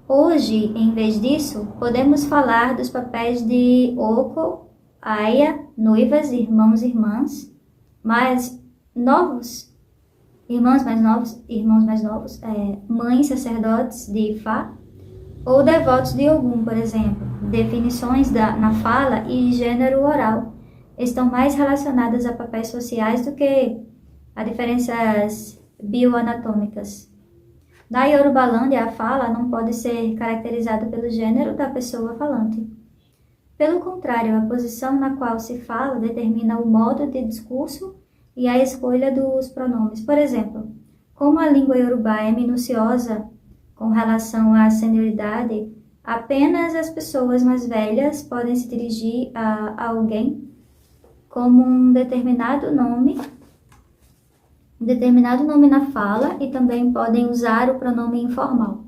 Hoje, em vez disso, podemos falar dos papéis de oko, aya, noivas, irmãos e irmãs, mais novos, irmãos mais novos, mães, sacerdotes de Ifá, ou devotos de Ogum, por exemplo. Definições na fala e gênero oral estão mais relacionadas a papéis sociais do que a diferenças bioanatômicas. Na Yorubalândia, a fala não pode ser caracterizada pelo gênero da pessoa falante. Pelo contrário, a posição na qual se fala determina o modo de discurso e a escolha dos pronomes. Por exemplo, como a língua iorubá é minuciosa com relação à senioridade, apenas as pessoas mais velhas podem se dirigir a alguém como um determinado nome na fala, e também podem usar o pronome informal.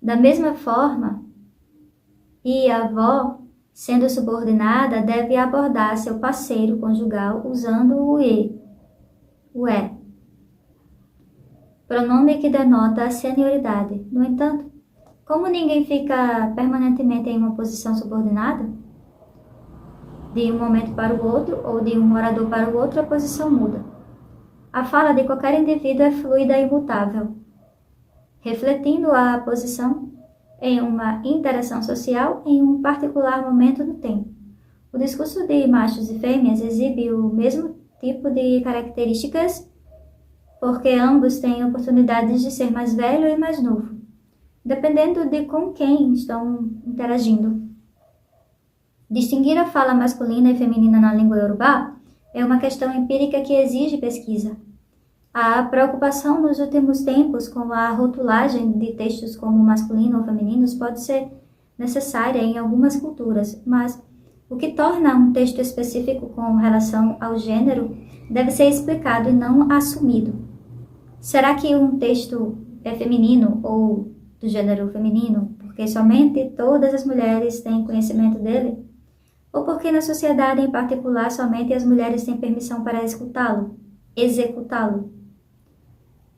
Da mesma forma, e a avó, sendo subordinada, deve abordar seu parceiro conjugal usando o e, o é, pronome que denota a senioridade. No entanto, como ninguém fica permanentemente em uma posição subordinada, de um momento para o outro ou de um orador para o outro, a posição muda. A fala de qualquer indivíduo é fluida e imutável, refletindo a posição em uma interação social em um particular momento do tempo. O discurso de machos e fêmeas exibe o mesmo tipo de características porque ambos têm oportunidades de ser mais velho e mais novo, dependendo de com quem estão interagindo. Distinguir a fala masculina e feminina na língua iorubá é uma questão empírica que exige pesquisa. A preocupação nos últimos tempos com a rotulagem de textos como masculino ou femininos pode ser necessária em algumas culturas, mas o que torna um texto específico com relação ao gênero deve ser explicado e não assumido. Será que um texto é feminino ou do gênero feminino porque somente todas as mulheres têm conhecimento dele? Ou porque na sociedade em particular somente as mulheres têm permissão para escutá-lo, executá-lo?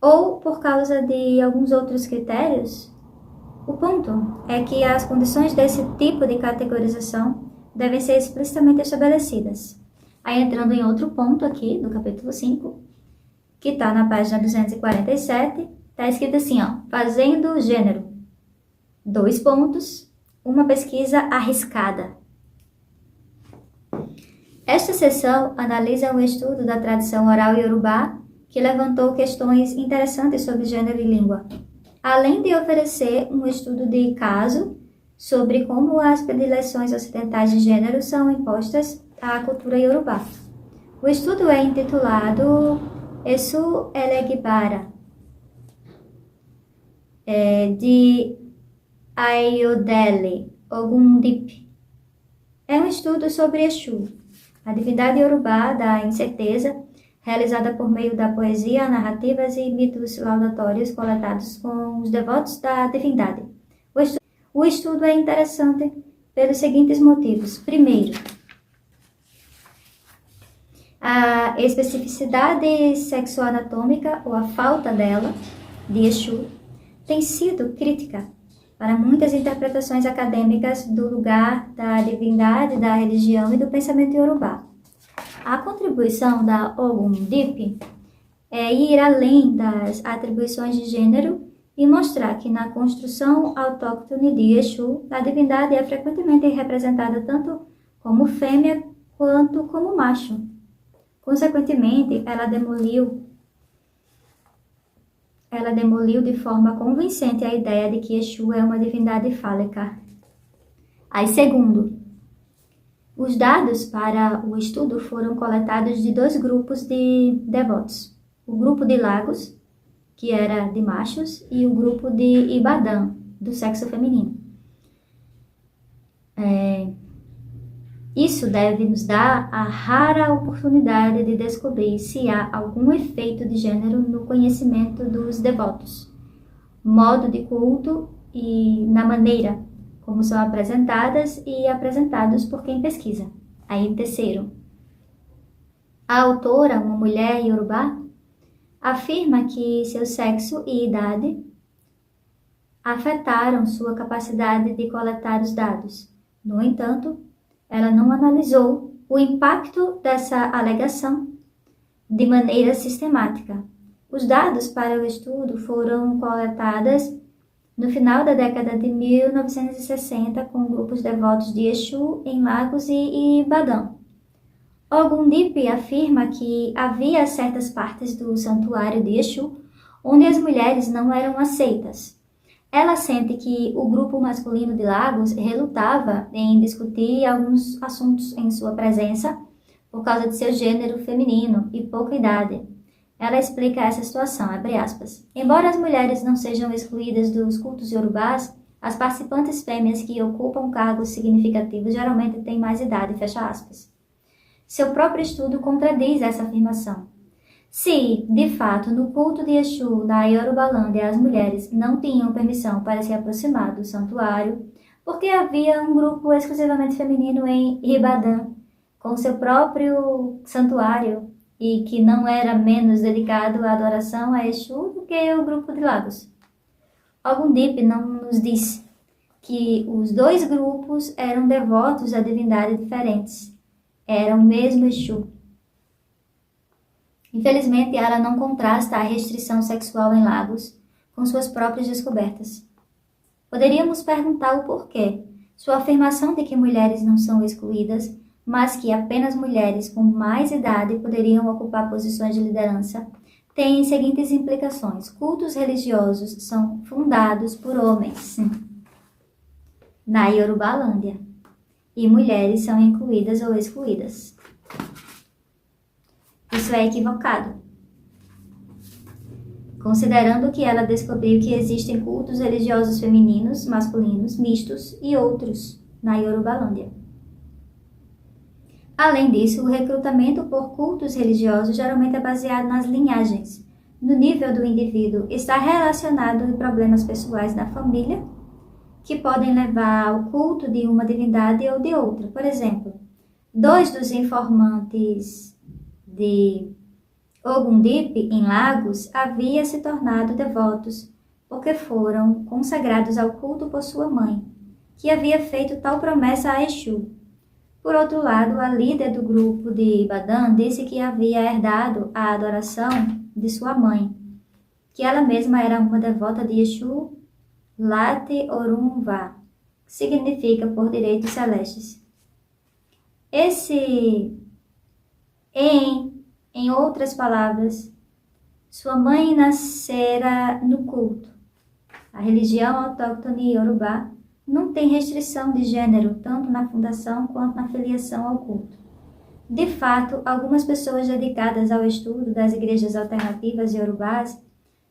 Ou por causa de alguns outros critérios? O ponto é que as condições desse tipo de categorização devem ser explicitamente estabelecidas. Aí entrando em outro ponto aqui, do capítulo 5, que está na página 247, está escrito assim, fazendo gênero, 2 pontos, uma pesquisa arriscada. Esta seção analisa um estudo da tradição oral iorubá que levantou questões interessantes sobre gênero e língua, além de oferecer um estudo de caso sobre como as predileções ocidentais de gênero são impostas à cultura iorubá. O estudo é intitulado Esu Elegbara, de Ayodele Ogundip. É um estudo sobre Exu, a divindade iorubá da incerteza, realizada por meio da poesia, narrativas e mitos laudatórios coletados com os devotos da divindade. O estudo é interessante pelos seguintes motivos. Primeiro, a especificidade sexoanatômica, ou a falta dela, de Exu, tem sido crítica para muitas interpretações acadêmicas do lugar da divindade, da religião e do pensamento iorubá. A contribuição da Ogundip é ir além das atribuições de gênero e mostrar que na construção autóctone de Exu, a divindade é frequentemente representada tanto como fêmea quanto como macho. Consequentemente, ela demoliu de forma convincente a ideia de que Exu é uma divindade fálica. Aí, segundo, os dados para o estudo foram coletados de 2 grupos de devotos. O grupo de Lagos, que era de machos, e o grupo de Ibadan, do sexo feminino. Isso deve nos dar a rara oportunidade de descobrir se há algum efeito de gênero no conhecimento dos devotos, modo de culto e na maneira como são apresentadas e apresentados por quem pesquisa. Aí, terceiro, a autora, uma mulher iorubá, afirma que seu sexo e idade afetaram sua capacidade de coletar os dados. No entanto, ela não analisou o impacto dessa alegação de maneira sistemática. Os dados para o estudo foram coletados no final da década de 1960 com grupos devotos de Exu em Lagos e Ibadan. Ogundip afirma que havia certas partes do santuário de Exu onde as mulheres não eram aceitas. Ela sente que o grupo masculino de Lagos relutava em discutir alguns assuntos em sua presença por causa de seu gênero feminino e pouca idade. Ela explica essa situação, abre aspas. Embora as mulheres não sejam excluídas dos cultos iorubás, as participantes fêmeas que ocupam cargos significativos geralmente têm mais idade, fecha aspas. Seu próprio estudo contradiz essa afirmação. Se, de fato, no culto de Exu da Yorubalândia as mulheres não tinham permissão para se aproximar do santuário, porque havia um grupo exclusivamente feminino em Ibadan, com seu próprio santuário, e que não era menos dedicado à adoração a Exu do que o grupo de Lagos. Ogundip não nos diz que os dois grupos eram devotos a divindades diferentes. Era o mesmo Exu. Infelizmente, ela não contrasta a restrição sexual em Lagos com suas próprias descobertas. Poderíamos perguntar o porquê. Sua afirmação de que mulheres não são excluídas, mas que apenas mulheres com mais idade poderiam ocupar posições de liderança, tem as seguintes implicações. Cultos religiosos são fundados por homens na Yorubalândia e mulheres são incluídas ou excluídas. Isso é equivocado. Considerando que ela descobriu que existem cultos religiosos femininos, masculinos, mistos e outros na Yorubalândia. Além disso, o recrutamento por cultos religiosos geralmente é baseado nas linhagens. No nível do indivíduo, está relacionado a problemas pessoais na família, que podem levar ao culto de uma divindade ou de outra. Por exemplo, 2 dos informantes de Ogundip, em Lagos, havia se tornado devotos, porque foram consagrados ao culto por sua mãe, que havia feito tal promessa a Exu. Por outro lado, a líder do grupo de Ibadan disse que havia herdado a adoração de sua mãe, que ela mesma era uma devota de Exu Late Orunva, que significa por direitos celestes. Em outras palavras, sua mãe nascera no culto. A religião autóctone Yorubá não tem restrição de gênero, tanto na fundação quanto na filiação ao culto. De fato, algumas pessoas dedicadas ao estudo das igrejas alternativas iorubás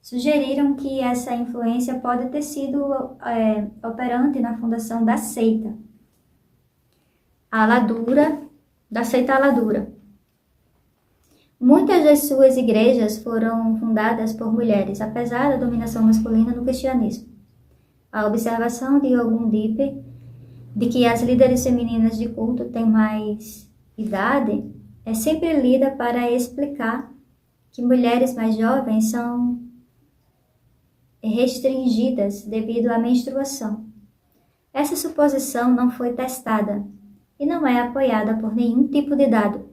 sugeriram que essa influência pode ter sido operante na fundação da seita Aladura. Muitas das suas igrejas foram fundadas por mulheres, apesar da dominação masculina no cristianismo. A observação de Ogundip de que as líderes femininas de culto têm mais idade é sempre lida para explicar que mulheres mais jovens são restringidas devido à menstruação. Essa suposição não foi testada e não é apoiada por nenhum tipo de dado.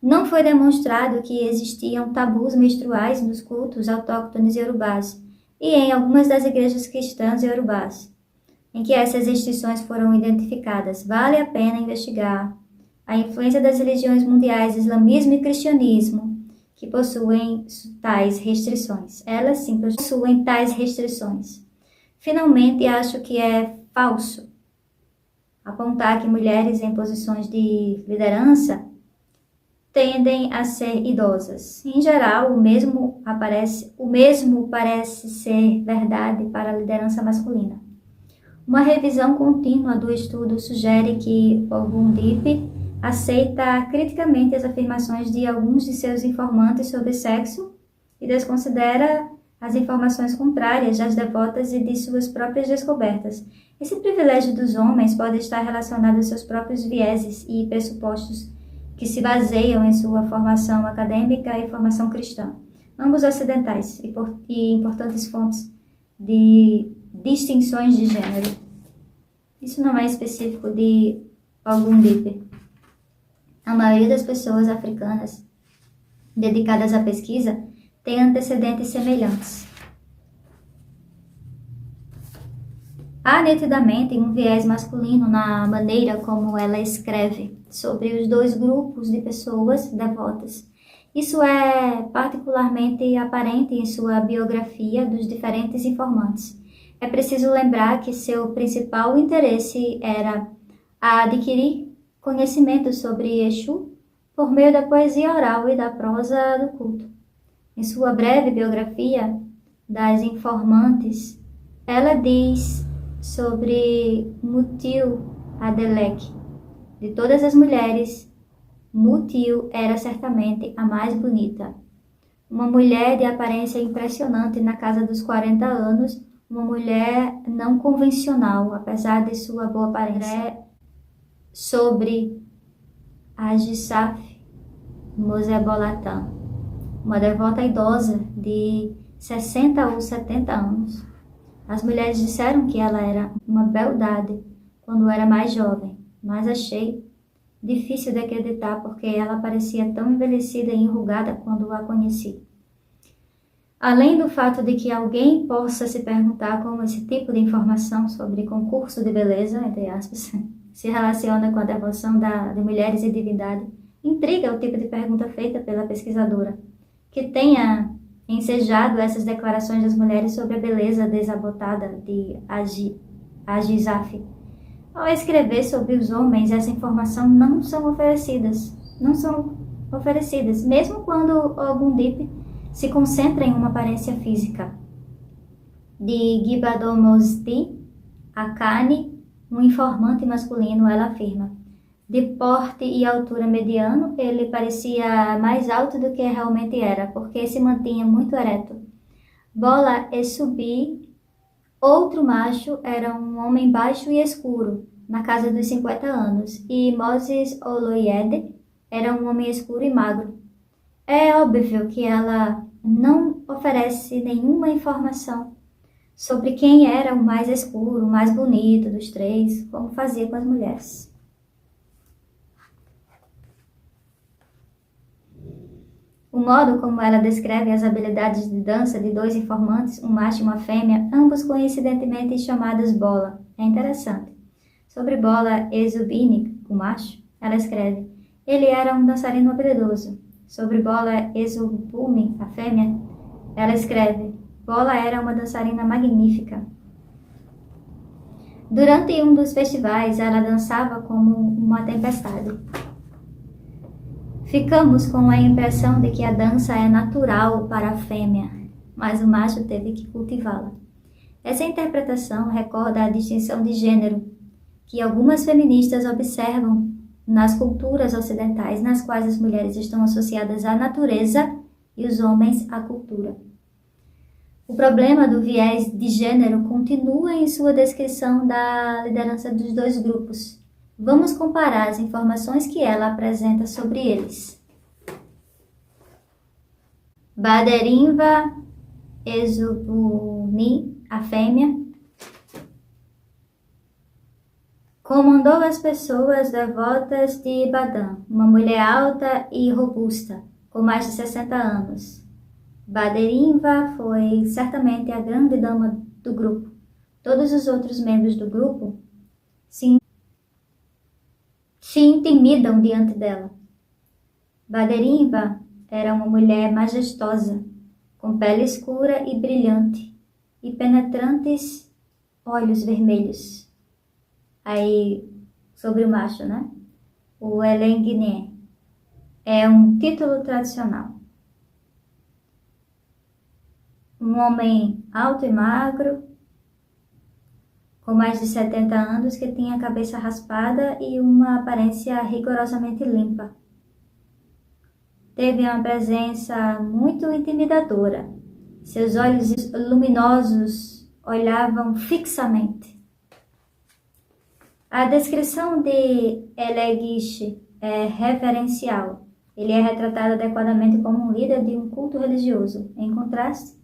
Não foi demonstrado que existiam tabus menstruais nos cultos autóctones iorubás e em algumas das igrejas cristãs iorubás, em que essas restrições foram identificadas. Vale a pena investigar a influência das religiões mundiais, islamismo e cristianismo, que possuem tais restrições. Elas sim possuem tais restrições. Finalmente, acho que é falso apontar que mulheres em posições de liderança tendem a ser idosas. Em geral, o mesmo parece ser verdade para a liderança masculina. Uma revisão contínua do estudo sugere que Ogundip aceita criticamente as afirmações de alguns de seus informantes sobre sexo e desconsidera as informações contrárias das devotas e de suas próprias descobertas. Esse privilégio dos homens pode estar relacionado aos seus próprios vieses e pressupostos que se baseiam em sua formação acadêmica e formação cristã, ambos ocidentais e importantes fontes de distinções de gênero. Isso não é específico de Ogundip. A maioria das pessoas africanas dedicadas à pesquisa tem antecedentes semelhantes. Há nitidamente um viés masculino na maneira como ela escreve sobre os dois grupos de pessoas devotas. Isso é particularmente aparente em sua biografia dos diferentes informantes. É preciso lembrar que seu principal interesse era adquirir conhecimento sobre Exu por meio da poesia oral e da prosa do culto. Em sua breve biografia das informantes, ela diz sobre Mutiu Adeleke. De todas as mulheres, Mutiu era certamente a mais bonita. Uma mulher de aparência impressionante na casa dos 40 anos, uma mulher não convencional, apesar de sua boa aparência. Sobre Agisaf, Mosebolatan, uma devota idosa de 60 ou 70 anos. As mulheres disseram que ela era uma beldade quando era mais jovem, mas achei difícil de acreditar porque ela parecia tão envelhecida e enrugada quando a conheci. Além do fato de que alguém possa se perguntar como esse tipo de informação sobre concurso de beleza, entre aspas, se relaciona com a devoção de mulheres e divindade, intriga o tipo de pergunta feita pela pesquisadora, que tenha ensejado essas declarações das mulheres sobre a beleza desabotada de Agizaf. Ao escrever sobre os homens, essa informação não são oferecidas, mesmo quando algum dip se concentra em uma aparência física. De Gibadomosdi Akane, um informante masculino, ela afirma: de porte e altura mediano, ele parecia mais alto do que realmente era, porque se mantinha muito ereto. Bola e Subi, outro macho, era um homem baixo e escuro, na casa dos 50 anos, e Moses Oloyede era um homem escuro e magro. É óbvio que ela não oferece nenhuma informação sobre quem era o mais escuro, o mais bonito dos três, como fazia com as mulheres. O modo como ela descreve as habilidades de dança de dois informantes, um macho e uma fêmea, ambos coincidentemente chamados Bola, é interessante. Sobre Bola Ezubini, o macho, ela escreve: ele era um dançarino habilidoso. Sobre Bola Ezubumi, a fêmea, ela escreve: Bola era uma dançarina magnífica. Durante um dos festivais, ela dançava como uma tempestade. Ficamos com a impressão de que a dança é natural para a fêmea, mas o macho teve que cultivá-la. Essa interpretação recorda a distinção de gênero que algumas feministas observam nas culturas ocidentais, nas quais as mulheres estão associadas à natureza e os homens à cultura. O problema do viés de gênero continua em sua descrição da liderança dos dois grupos. Vamos comparar as informações que ela apresenta sobre eles. Baderinva Ezubuni, a fêmea, comandou as pessoas devotas de Badan, uma mulher alta e robusta, com mais de 60 anos. Baderinva foi certamente a grande dama do grupo. Todos os outros membros do grupo se intimidam diante dela. Baderinva era uma mulher majestosa, com pele escura e brilhante, e penetrantes olhos vermelhos. Aí, sobre o macho, né? O Elenguiné é um título tradicional. Um homem alto e magro, com mais de 70 anos, que tinha a cabeça raspada e uma aparência rigorosamente limpa. Teve uma presença muito intimidadora. Seus olhos luminosos olhavam fixamente. A descrição de Elegish é referencial. Ele é retratado adequadamente como um líder de um culto religioso. Em contraste,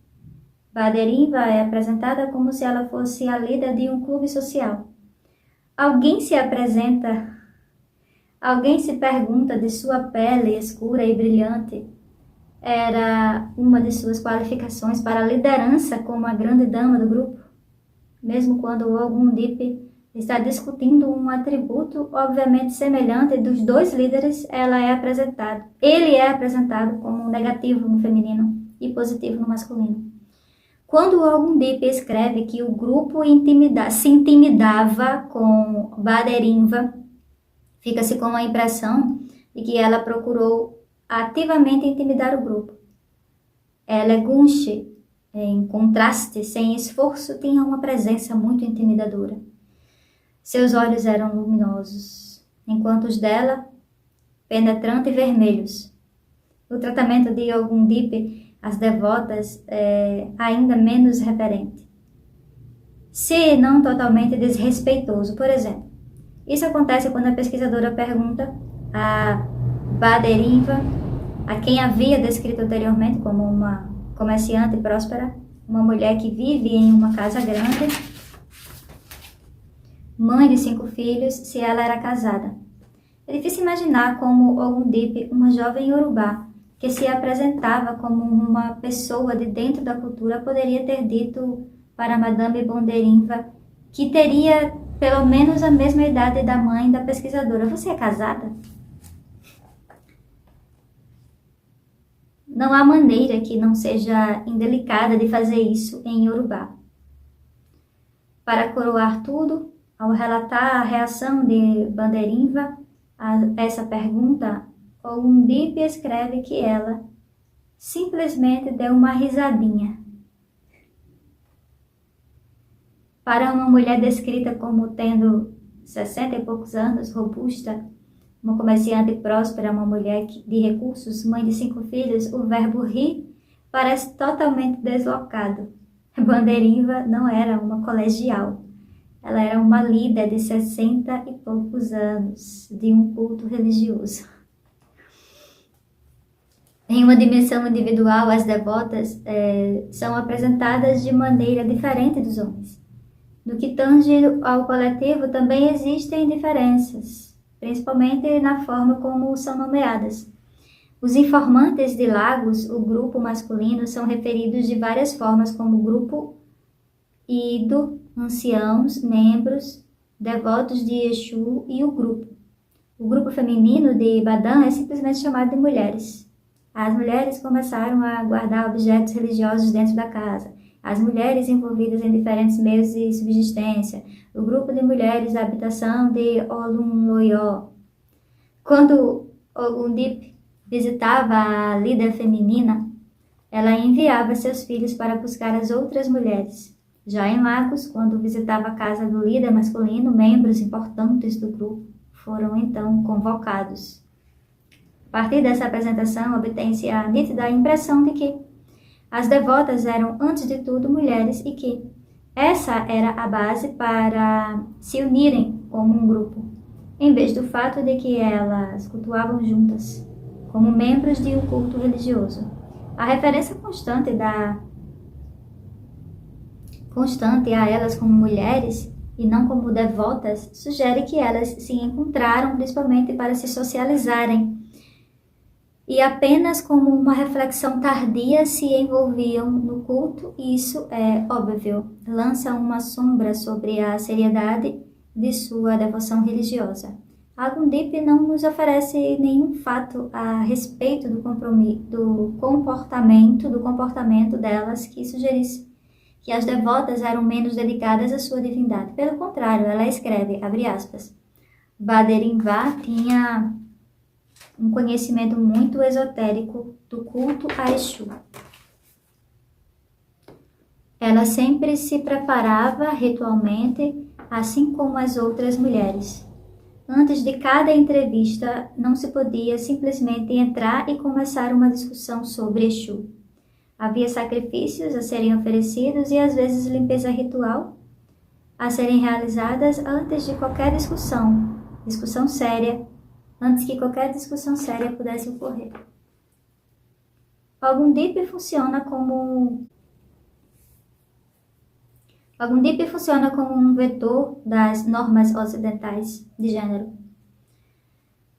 Baderinva é apresentada como se ela fosse a líder de um clube social. Alguém se pergunta de sua pele escura e brilhante. Era uma de suas qualificações para a liderança como a grande dama do grupo? Mesmo quando algum dip está discutindo um atributo obviamente semelhante dos dois líderes, ele é apresentado como negativo no feminino e positivo no masculino. Quando algum dip escreve que o grupo se intimidava com Baderinva, fica-se com a impressão de que ela procurou ativamente intimidar o grupo. Elegunche, em contraste, sem esforço, tinha uma presença muito intimidadora. Seus olhos eram luminosos, enquanto os dela, penetrantes e vermelhos. O tratamento de algum dip, as devotas, é ainda menos reverente, se não totalmente desrespeitoso. Por exemplo, isso acontece quando a pesquisadora pergunta a Baderinva a quem havia descrito anteriormente como uma comerciante próspera, uma mulher que vive em uma casa grande, mãe de 5 filhos, se ela era casada. É difícil imaginar como Ogundip, uma jovem Yorubá, que se apresentava como uma pessoa de dentro da cultura, poderia ter dito para Madame Bonderinva, que teria pelo menos a mesma idade da mãe da pesquisadora: "Você é casada?" Não há maneira que não seja indelicada de fazer isso em Yorubá. Para coroar tudo, ao relatar a reação de Banderinva a essa pergunta, Ogundip escreve que ela simplesmente deu uma risadinha. Para uma mulher descrita como tendo 60 e poucos anos, robusta, uma comerciante próspera, uma mulher de recursos, mãe de 5 filhos, o verbo rir parece totalmente deslocado. Banderinva não era uma colegial. Ela era uma líder de 60 e poucos anos, de um culto religioso. Em uma dimensão individual, as devotas são apresentadas de maneira diferente dos homens. No que tange ao coletivo, também existem diferenças, principalmente na forma como são nomeadas. Os informantes de Lagos, o grupo masculino, são referidos de várias formas, como grupo Ido, anciãos, membros, devotos de Exu e o grupo. O grupo feminino de Ibadan é simplesmente chamado de mulheres. As mulheres começaram a guardar objetos religiosos dentro da casa. As mulheres envolvidas em diferentes meios de subsistência. O grupo de mulheres da habitação de Olunloyo. Quando Ogundip visitava a líder feminina, ela enviava seus filhos para buscar as outras mulheres. Já em Lagos, quando visitava a casa do líder masculino, membros importantes do grupo foram então convocados. A partir dessa apresentação, obtém-se a nítida impressão de que as devotas eram, antes de tudo, mulheres e que essa era a base para se unirem como um grupo, em vez do fato de que elas cultuavam juntas, como membros de um culto religioso. A referência constante a elas como mulheres e não como devotas sugere que elas se encontraram principalmente para se socializarem e apenas como uma reflexão tardia se envolviam no culto. Isso é óbvio, lança uma sombra sobre a seriedade de sua devoção religiosa. Ogundip não nos oferece nenhum fato a respeito do comportamento delas que sugerisse que as devotas eram menos dedicadas à sua divindade. Pelo contrário, ela escreve, abre aspas, Banderinva tinha um conhecimento muito esotérico do culto a Exu. Ela sempre se preparava ritualmente, assim como as outras mulheres. Antes de cada entrevista, não se podia simplesmente entrar e começar uma discussão sobre Exu. Havia sacrifícios a serem oferecidos e às vezes limpeza ritual a serem realizadas antes de qualquer discussão séria, antes que qualquer discussão séria pudesse ocorrer. Ogundip funciona como um vetor das normas ocidentais de gênero,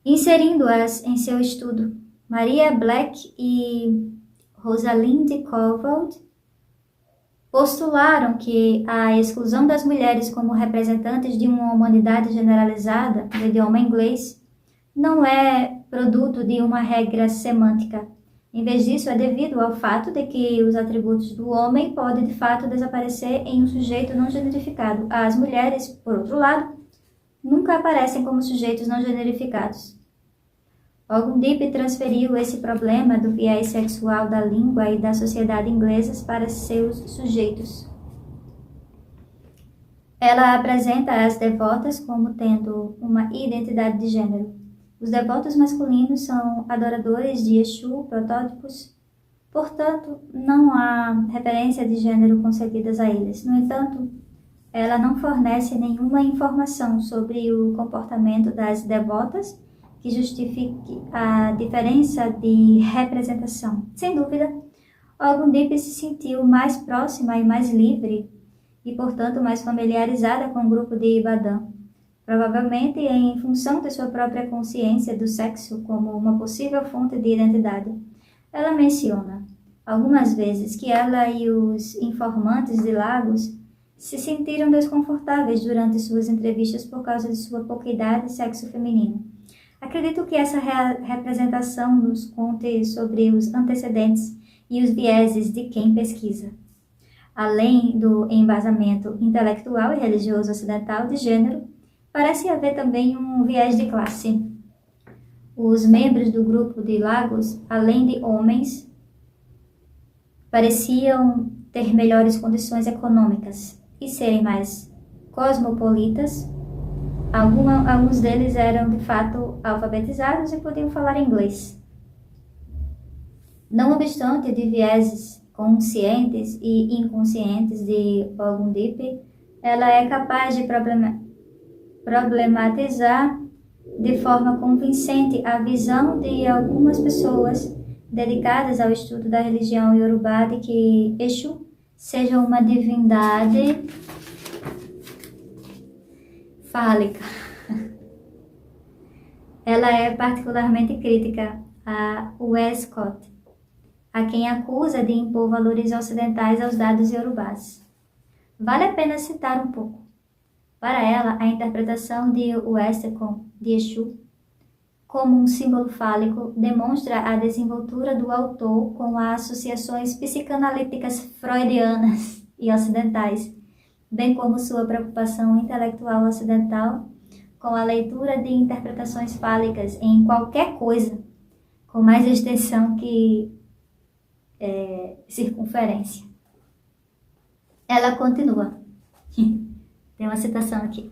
inserindo-as em seu estudo. Maria Black e Rosalind Kovold postularam que a exclusão das mulheres como representantes de uma humanidade generalizada do idioma inglês não é produto de uma regra semântica. Em vez disso, é devido ao fato de que os atributos do homem podem de fato desaparecer em um sujeito não generificado. As mulheres, por outro lado, nunca aparecem como sujeitos não generificados. Ogundip transferiu esse problema do viés sexual da língua e da sociedade inglesas para seus sujeitos. Ela apresenta as devotas como tendo uma identidade de gênero. Os devotos masculinos são adoradores de Exu, protótipos, portanto, não há referência de gênero concedidas a eles. No entanto, ela não fornece nenhuma informação sobre o comportamento das devotas que justifique a diferença de representação. Sem dúvida, Ogundipe se sentiu mais próxima e mais livre, e portanto mais familiarizada com o grupo de Ibadan, provavelmente em função de sua própria consciência do sexo como uma possível fonte de identidade. Ela menciona algumas vezes que ela e os informantes de Lagos se sentiram desconfortáveis durante suas entrevistas por causa de sua pouca idade e sexo feminino. Acredito que essa representação nos conte sobre os antecedentes e os vieses de quem pesquisa. Além do embasamento intelectual e religioso ocidental de gênero, parece haver também um viés de classe. Os membros do grupo de Lagos, além de homens, pareciam ter melhores condições econômicas e serem mais cosmopolitas. Alguns deles eram, de fato, alfabetizados e podiam falar inglês. Não obstante de vieses conscientes e inconscientes de Ogundipe, ela é capaz de problematizar de forma convincente a visão de algumas pessoas dedicadas ao estudo da religião iorubá de que Exu seja uma divindade fálica. Ela é particularmente crítica a Westcott, a quem acusa de impor valores ocidentais aos dados iorubás. Vale a pena citar um pouco. Para ela, a interpretação de Westcott de Exu como um símbolo fálico demonstra a desenvoltura do autor com as associações psicanalíticas freudianas e ocidentais, bem como sua preocupação intelectual ocidental com a leitura de interpretações fálicas em qualquer coisa com mais extensão que circunferência. Ela continua. Tem uma citação aqui.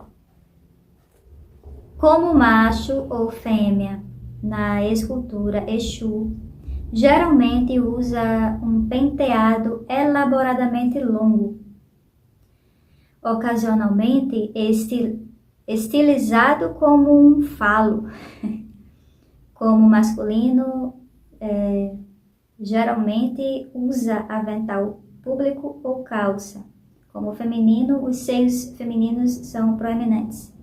Como macho ou fêmea na escultura Exu geralmente usa um penteado elaboradamente longo, ocasionalmente estilizado como um falo. Como masculino, geralmente usa avental público ou calça. Como feminino, os seios femininos são proeminentes.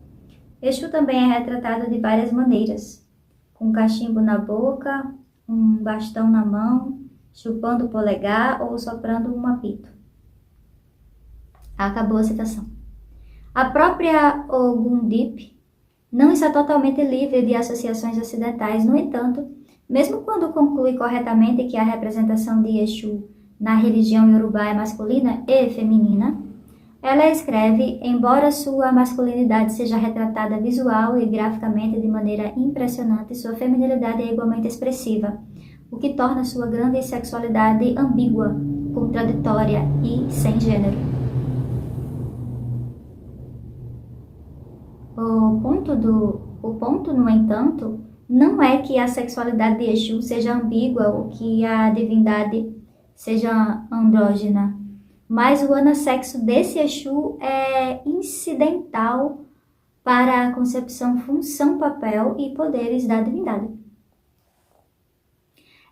Exu também é retratado de várias maneiras, com cachimbo na boca, um bastão na mão, chupando o polegar ou soprando um apito. Acabou a citação. A própria Ogundipe não está totalmente livre de associações ocidentais, no entanto, mesmo quando conclui corretamente que a representação de Exu na religião iorubá é masculina e feminina, ela escreve, embora sua masculinidade seja retratada visual e graficamente de maneira impressionante, sua feminilidade é igualmente expressiva, o que torna sua grande sexualidade ambígua, contraditória e sem gênero. O ponto, no entanto, não é que a sexualidade de Exu seja ambígua ou que a divindade seja andrógina, mas o anassexo desse Exu é incidental para a concepção, função, papel e poderes da divindade.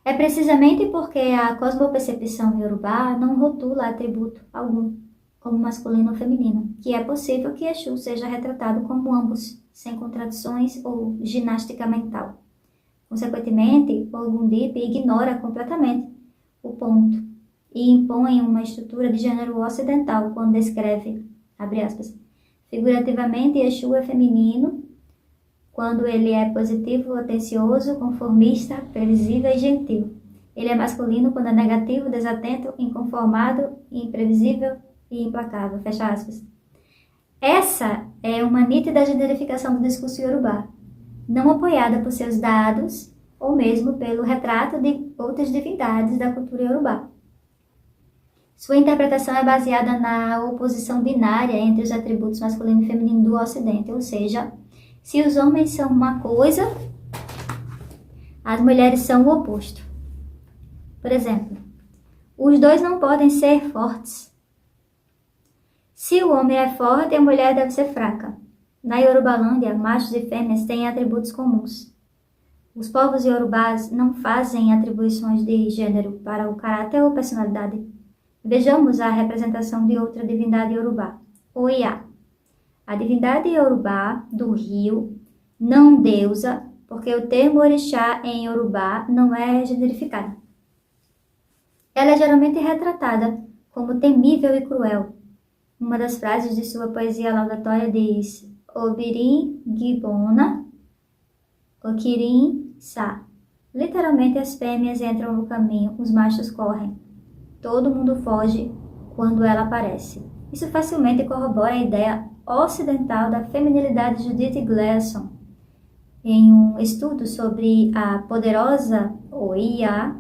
É precisamente porque a cosmopercepção iorubá não rotula atributo algum, como masculino ou feminino, que é possível que Exu seja retratado como ambos, sem contradições ou ginástica mental. Consequentemente, Ogundipe ignora completamente o ponto e impõe uma estrutura de gênero ocidental quando descreve, abre aspas, figurativamente Exu é feminino quando ele é positivo, atencioso, conformista, previsível e gentil. Ele é masculino quando é negativo, desatento, inconformado, imprevisível e implacável, fecha aspas. Essa é uma nítida generificação do discurso iorubá, não apoiada por seus dados ou mesmo pelo retrato de outras divindades da cultura iorubá. Sua interpretação é baseada na oposição binária entre os atributos masculino e feminino do Ocidente, ou seja, se os homens são uma coisa, as mulheres são o oposto. Por exemplo, os dois não podem ser fortes. Se o homem é forte, a mulher deve ser fraca. Na Yorubalândia, machos e fêmeas têm atributos comuns. Os povos iorubás não fazem atribuições de gênero para o caráter ou personalidade. Vejamos a representação de outra divindade iorubá, o Iá. A divindade iorubá do rio, não deusa, porque o termo orixá em iorubá não é generificado. Ela é geralmente retratada como temível e cruel. Uma das frases de sua poesia laudatória diz: Obirim Gibona, Okirim Sa. Literalmente, as fêmeas entram no caminho, os machos correm. Todo mundo foge quando ela aparece. Isso facilmente corrobora a ideia ocidental da feminilidade de Judith Gleason. Em um estudo sobre a poderosa Oiá,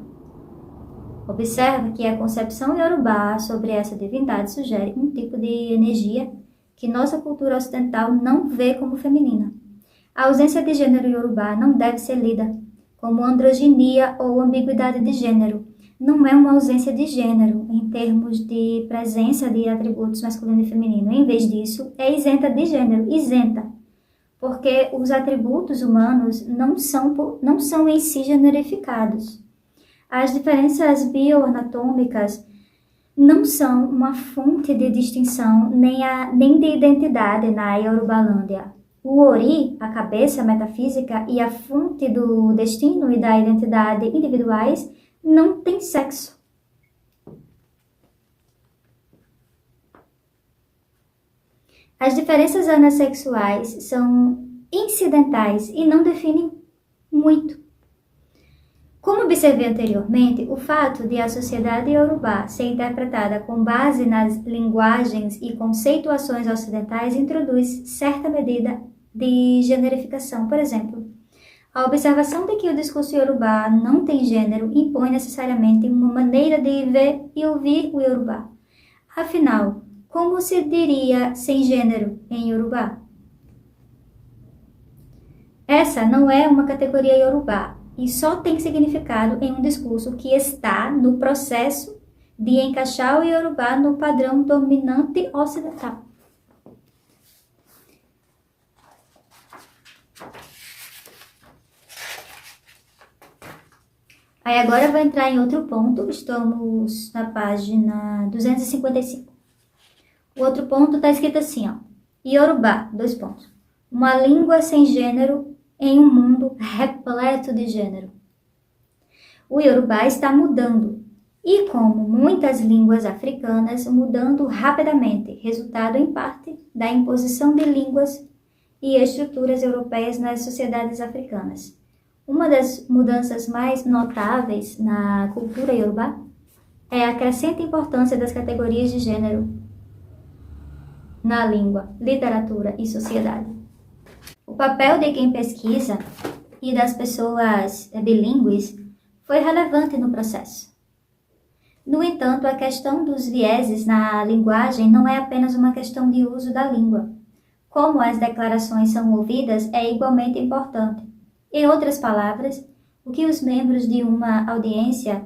observa que a concepção iorubá sobre essa divindade sugere um tipo de energia que nossa cultura ocidental não vê como feminina. A ausência de gênero iorubá não deve ser lida como androginia ou ambiguidade de gênero. Não é uma ausência de gênero em termos de presença de atributos masculino e feminino. Em vez disso, é isenta de gênero, isenta, porque os atributos humanos não são em si generificados. As diferenças bioanatômicas não são uma fonte de distinção nem de identidade na Yorubalândia. O Ori, a cabeça metafísica e a fonte do destino e da identidade individuais, não tem sexo. As diferenças anassexuais são incidentais e não definem muito. Como observei anteriormente, o fato de a sociedade iorubá ser interpretada com base nas linguagens e conceituações ocidentais introduz certa medida de generificação. Por exemplo, a observação de que o discurso iorubá não tem gênero impõe necessariamente uma maneira de ver e ouvir o iorubá. Afinal, como se diria sem gênero em iorubá? Essa não é uma categoria iorubá e só tem significado em um discurso que está no processo de encaixar o iorubá no padrão dominante ocidental. Aí agora eu vou entrar em outro ponto, estamos na página 255. O outro ponto está escrito assim, ó, Iorubá, : uma língua sem gênero em um mundo repleto de gênero. O Iorubá está mudando, e como muitas línguas africanas, mudando rapidamente, resultado em parte da imposição de línguas e estruturas europeias nas sociedades africanas. Uma das mudanças mais notáveis na cultura iorubá é a crescente importância das categorias de gênero na língua, literatura e sociedade. O papel de quem pesquisa e das pessoas bilíngues foi relevante no processo. No entanto, a questão dos vieses na linguagem não é apenas uma questão de uso da língua. Como as declarações são ouvidas é igualmente importante. Em outras palavras, o que os membros de uma audiência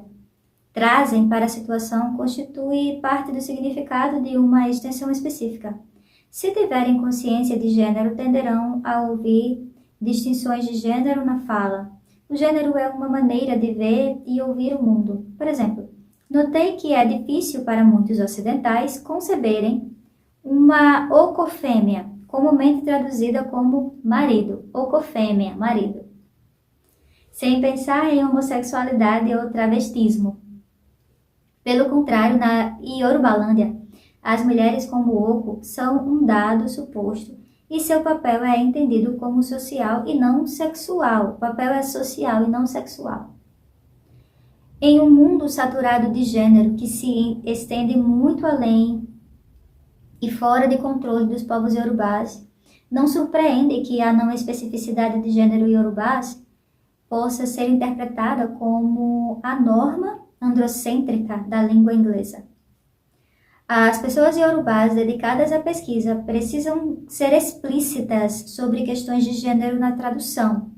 trazem para a situação constitui parte do significado de uma extensão específica. Se tiverem consciência de gênero, tenderão a ouvir distinções de gênero na fala. O gênero é uma maneira de ver e ouvir o mundo. Por exemplo, notei que é difícil para muitos ocidentais conceberem uma ocofêmea, comumente traduzida como marido, ocofêmea, marido, sem pensar em homossexualidade ou travestismo. Pelo contrário, na Yorubalândia, as mulheres como oco são um dado suposto e seu papel é entendido como social e não sexual. O papel é social e não sexual. Em um mundo saturado de gênero que se estende muito além e fora de controle dos povos iorubás, não surpreende que a não especificidade de gênero iorubás possa ser interpretada como a norma androcêntrica da língua inglesa. As pessoas iorubás dedicadas à pesquisa precisam ser explícitas sobre questões de gênero na tradução.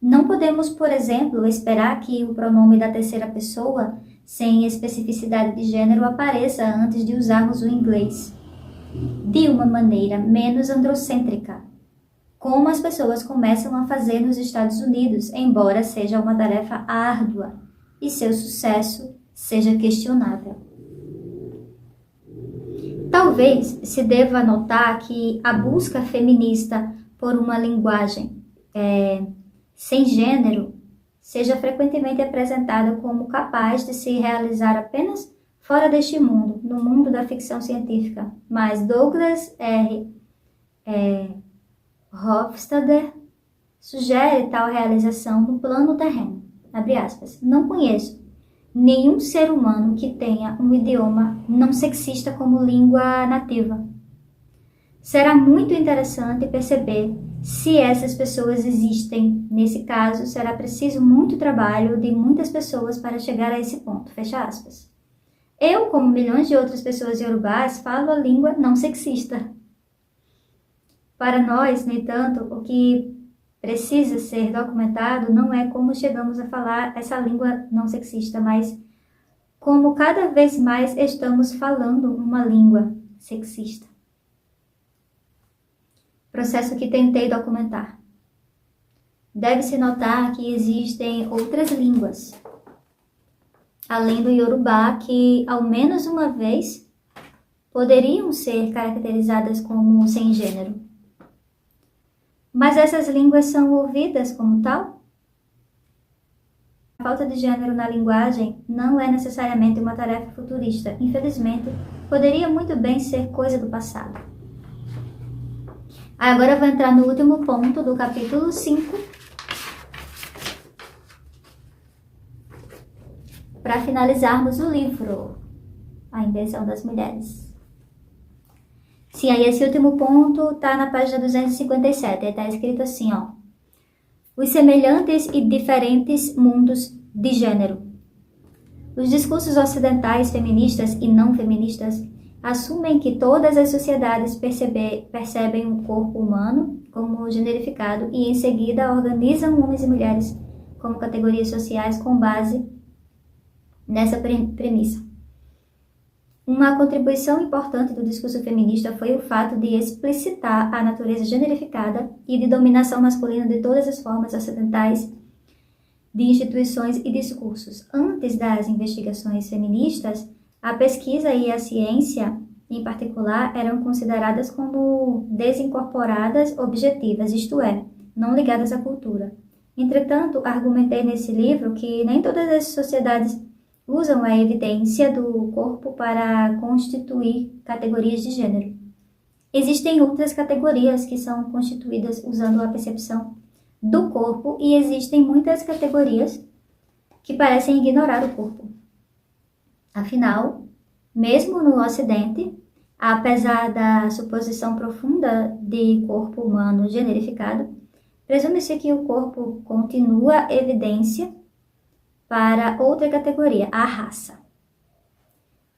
Não podemos, por exemplo, esperar que o pronome da terceira pessoa, sem especificidade de gênero, apareça antes de usarmos o inglês, de uma maneira menos androcêntrica, como as pessoas começam a fazer nos Estados Unidos, embora seja uma tarefa árdua e seu sucesso seja questionável. Talvez se deva notar que a busca feminista por uma linguagem sem gênero seja frequentemente apresentada como capaz de se realizar apenas fora deste mundo, no mundo da ficção científica. Mas Douglas R. Hofstadter sugere tal realização no plano terreno. Abre aspas. Não conheço nenhum ser humano que tenha um idioma não sexista como língua nativa. Será muito interessante perceber se essas pessoas existem. Nesse caso, será preciso muito trabalho de muitas pessoas para chegar a esse ponto. Fecha aspas. Eu, como milhões de outras pessoas iorubás, falo a língua não sexista. Para nós, no entanto, o que precisa ser documentado não é como chegamos a falar essa língua não sexista, mas como cada vez mais estamos falando uma língua sexista. Processo que tentei documentar. Deve-se notar que existem outras línguas, além do Yorubá, que ao menos uma vez poderiam ser caracterizadas como sem gênero. Mas essas línguas são ouvidas como tal? A falta de gênero na linguagem não é necessariamente uma tarefa futurista. Infelizmente, poderia muito bem ser coisa do passado. Agora eu vou entrar no último ponto do capítulo 5, para finalizarmos o livro, A Invenção das Mulheres. Sim, aí esse último ponto está na página 257, está escrito assim, ó. Os semelhantes e diferentes mundos de gênero. Os discursos ocidentais feministas e não feministas assumem que todas as sociedades percebem o corpo humano como generificado e em seguida organizam homens e mulheres como categorias sociais com base nessa premissa. Uma contribuição importante do discurso feminista foi o fato de explicitar a natureza generificada e de dominação masculina de todas as formas ocidentais de instituições e discursos. Antes das investigações feministas, a pesquisa e a ciência, em particular, eram consideradas como desincorporadas objetivas, isto é, não ligadas à cultura. Entretanto, argumentei nesse livro que nem todas as sociedades usam a evidência do corpo para constituir categorias de gênero. Existem outras categorias que são constituídas usando a percepção do corpo e existem muitas categorias que parecem ignorar o corpo. Afinal, mesmo no Ocidente, apesar da suposição profunda de corpo humano generificado, presume-se que o corpo continua evidência para outra categoria, a raça.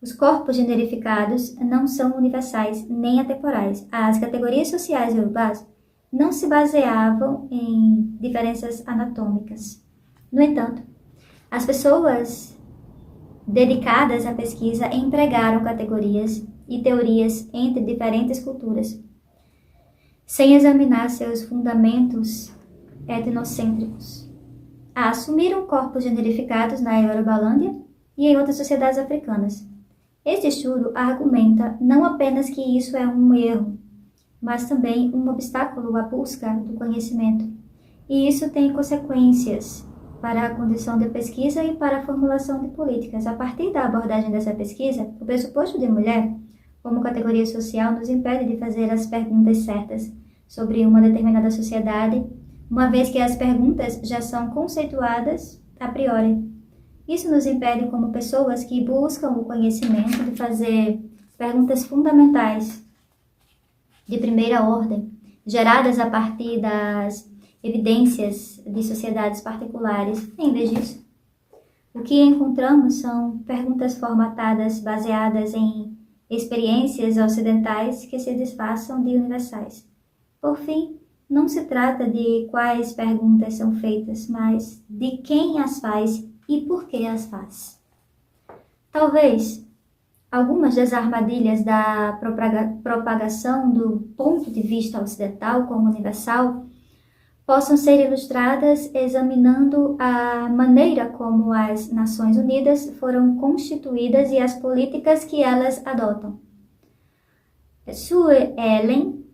Os corpos generificados não são universais nem atemporais. As categorias sociais iorubás não se baseavam em diferenças anatômicas. No entanto, as pessoas dedicadas à pesquisa empregaram categorias e teorias entre diferentes culturas, sem examinar seus fundamentos etnocêntricos. Assumiram corpos generificados na Yorubalândia e em outras sociedades africanas. Este estudo argumenta não apenas que isso é um erro, mas também um obstáculo à busca do conhecimento. E isso tem consequências para a condição de pesquisa e para a formulação de políticas. A partir da abordagem dessa pesquisa, o pressuposto de mulher, como categoria social, nos impede de fazer as perguntas certas sobre uma determinada sociedade, uma vez que as perguntas já são conceituadas a priori. Isso nos impede, como pessoas que buscam o conhecimento, de fazer perguntas fundamentais de primeira ordem, geradas a partir das evidências de sociedades particulares. Em vez disso, o que encontramos são perguntas formatadas baseadas em experiências ocidentais que se disfarçam de universais. Por fim, não se trata de quais perguntas são feitas, mas de quem as faz e por que as faz. Talvez Algumas das armadilhas da propagação do ponto de vista ocidental como universal possam ser ilustradas examinando a maneira como as Nações Unidas foram constituídas e as políticas que elas adotam. Sue Ellen,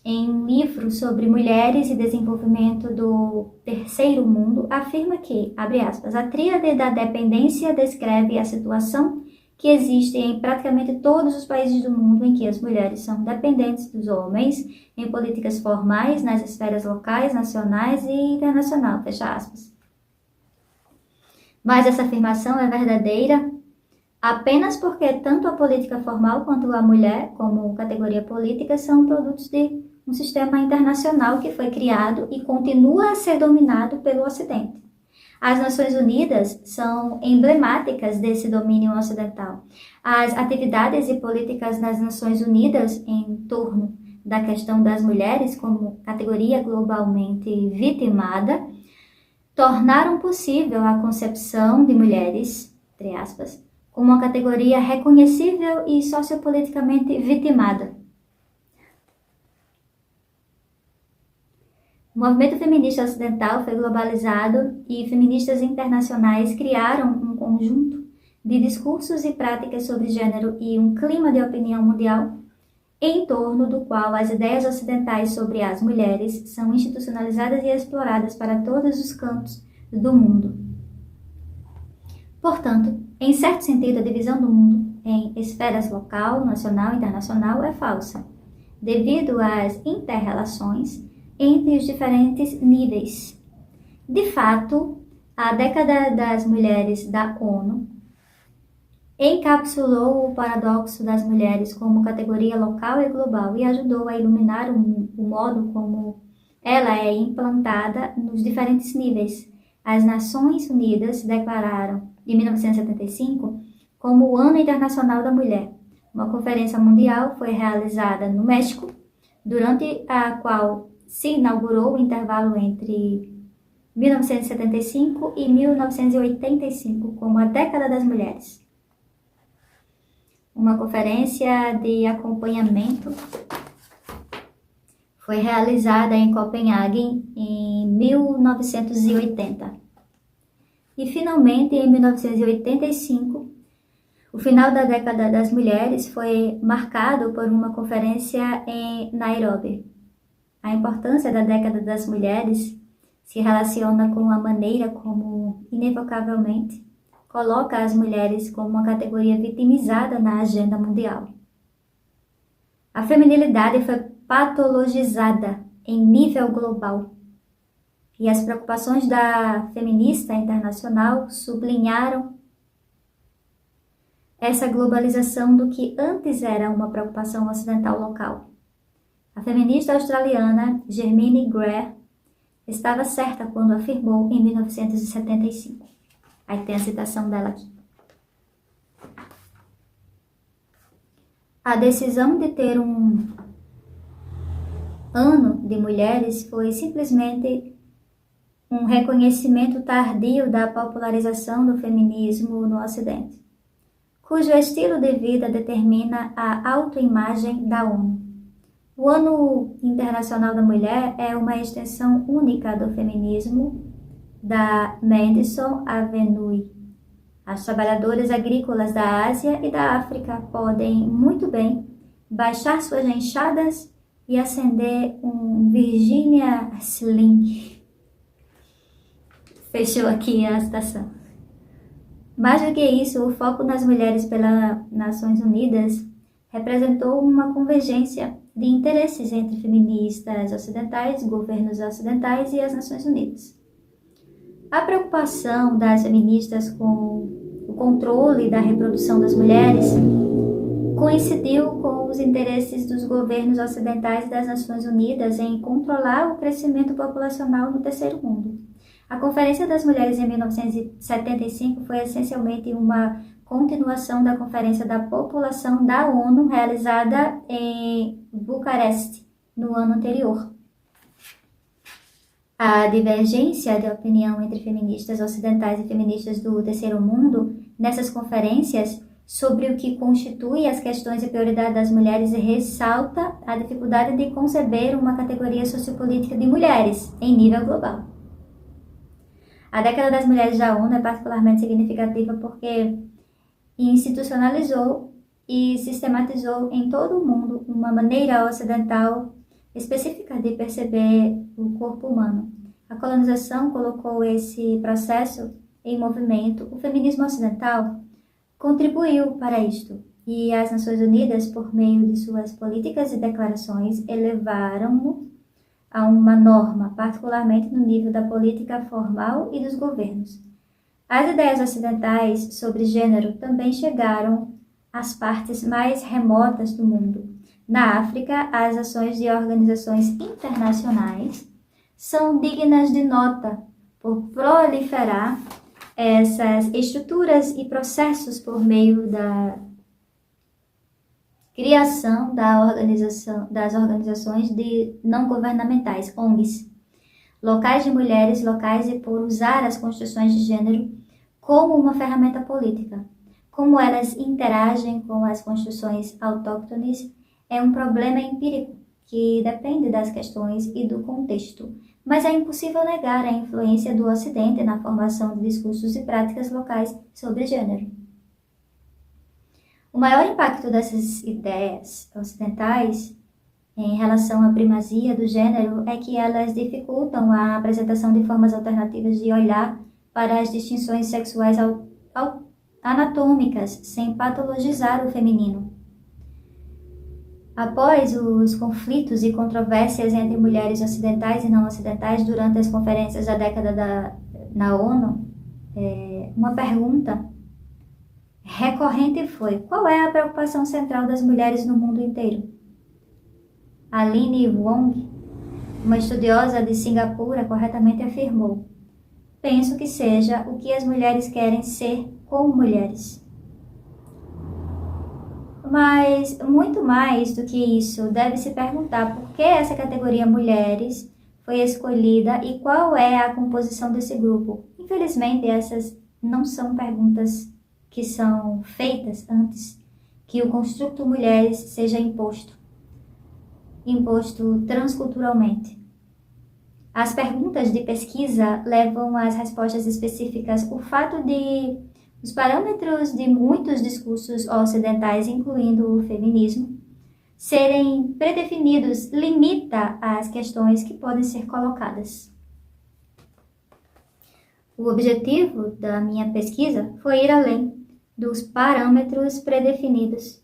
em um livro sobre mulheres e desenvolvimento do terceiro mundo, afirma que, abre aspas, a tríade da dependência descreve a situação que existe em praticamente todos os países do mundo em que as mulheres são dependentes dos homens em políticas formais, nas esferas locais, nacionais e internacional, fecha aspas. Mas essa afirmação é verdadeira apenas porque tanto a política formal quanto a mulher, como categoria política, são produtos de um sistema internacional que foi criado e continua a ser dominado pelo Ocidente. As Nações Unidas são emblemáticas desse domínio ocidental. As atividades e políticas das Nações Unidas em torno da questão das mulheres como categoria globalmente vitimada tornaram possível a concepção de mulheres, entre aspas, como uma categoria reconhecível e sociopoliticamente vitimada. O movimento feminista ocidental foi globalizado e feministas internacionais criaram um conjunto de discursos e práticas sobre gênero e um clima de opinião mundial em torno do qual as ideias ocidentais sobre as mulheres são institucionalizadas e exploradas para todos os cantos do mundo. Portanto, em certo sentido, a divisão do mundo em esferas local, nacional e internacional é falsa, devido às inter-relações entre os diferentes níveis. De fato, a década das mulheres da ONU encapsulou o paradoxo das mulheres como categoria local e global e ajudou a iluminar o modo como ela é implantada nos diferentes níveis. As Nações Unidas declararam, em 1975, como o Ano Internacional da Mulher. Uma conferência mundial foi realizada no México, durante a qual se inaugurou o intervalo entre 1975 e 1985 como a década das mulheres. Uma conferência de acompanhamento foi realizada em Copenhague em 1980. E finalmente, em 1985, o final da década das mulheres foi marcado por uma conferência em Nairobi. A importância da década das mulheres se relaciona com a maneira como, inevocavelmente, coloca as mulheres como uma categoria vitimizada na agenda mundial. A feminilidade foi patologizada em nível global e as preocupações da feminista internacional sublinharam essa globalização do que antes era uma preocupação ocidental local. A feminista australiana Germaine Greer estava certa quando afirmou em 1975. Aí tem a citação dela aqui. A decisão de ter um ano de mulheres foi simplesmente um reconhecimento tardio da popularização do feminismo no Ocidente, cujo estilo de vida determina a autoimagem da ONU. O Ano Internacional da Mulher é uma extensão única do feminismo da Madison Avenue. As trabalhadoras agrícolas da Ásia e da África podem muito bem baixar suas enxadas e acender um Virginia Slim. Fechou aqui a citação. Mais do que isso, o foco nas mulheres pelas Nações Unidas representou uma convergência de interesses entre feministas ocidentais, governos ocidentais e as Nações Unidas. A preocupação das feministas com o controle da reprodução das mulheres coincidiu com os interesses dos governos ocidentais e das Nações Unidas em controlar o crescimento populacional no terceiro mundo. A Conferência das Mulheres em 1975 foi essencialmente uma continuação da Conferência da População da ONU, realizada em Bucareste, no ano anterior. A divergência de opinião entre feministas ocidentais e feministas do terceiro mundo nessas conferências sobre o que constitui as questões e prioridades das mulheres e ressalta a dificuldade de conceber uma categoria sociopolítica de mulheres em nível global. A década das mulheres da ONU é particularmente significativa porque institucionalizou e sistematizou em todo o mundo uma maneira ocidental específica de perceber o corpo humano. A colonização colocou esse processo em movimento. O feminismo ocidental contribuiu para isto, e as Nações Unidas, por meio de suas políticas e declarações, elevaram-no a uma norma, particularmente no nível da política formal e dos governos. As ideias ocidentais sobre gênero também chegaram às partes mais remotas do mundo. Na África, as ações de organizações internacionais são dignas de nota por proliferar essas estruturas e processos por meio da criação das organizações não governamentais, ONGs, locais de mulheres, locais e por usar as construções de gênero como uma ferramenta política. Como elas interagem com as construções autóctones é um problema empírico que depende das questões e do contexto, mas é impossível negar a influência do Ocidente na formação de discursos e práticas locais sobre gênero. O maior impacto dessas ideias ocidentais em relação à primazia do gênero é que elas dificultam a apresentação de formas alternativas de olhar para as distinções sexuais anatômicas, sem patologizar o feminino. Após os conflitos e controvérsias entre mulheres ocidentais e não ocidentais durante as conferências da década na ONU, uma pergunta recorrente foi: qual é a preocupação central das mulheres no mundo inteiro? Aline Wong, uma estudiosa de Singapura, corretamente afirmou: penso que seja o que as mulheres querem ser como mulheres. Mas, muito mais do que isso, deve-se perguntar por que essa categoria mulheres foi escolhida e qual é a composição desse grupo. Infelizmente, essas não são perguntas que são feitas antes que o construto mulheres seja imposto transculturalmente. As perguntas de pesquisa levam às respostas específicas. O fato de os parâmetros de muitos discursos ocidentais, incluindo o feminismo, serem predefinidos limita as questões que podem ser colocadas. O objetivo da minha pesquisa foi ir além dos parâmetros predefinidos,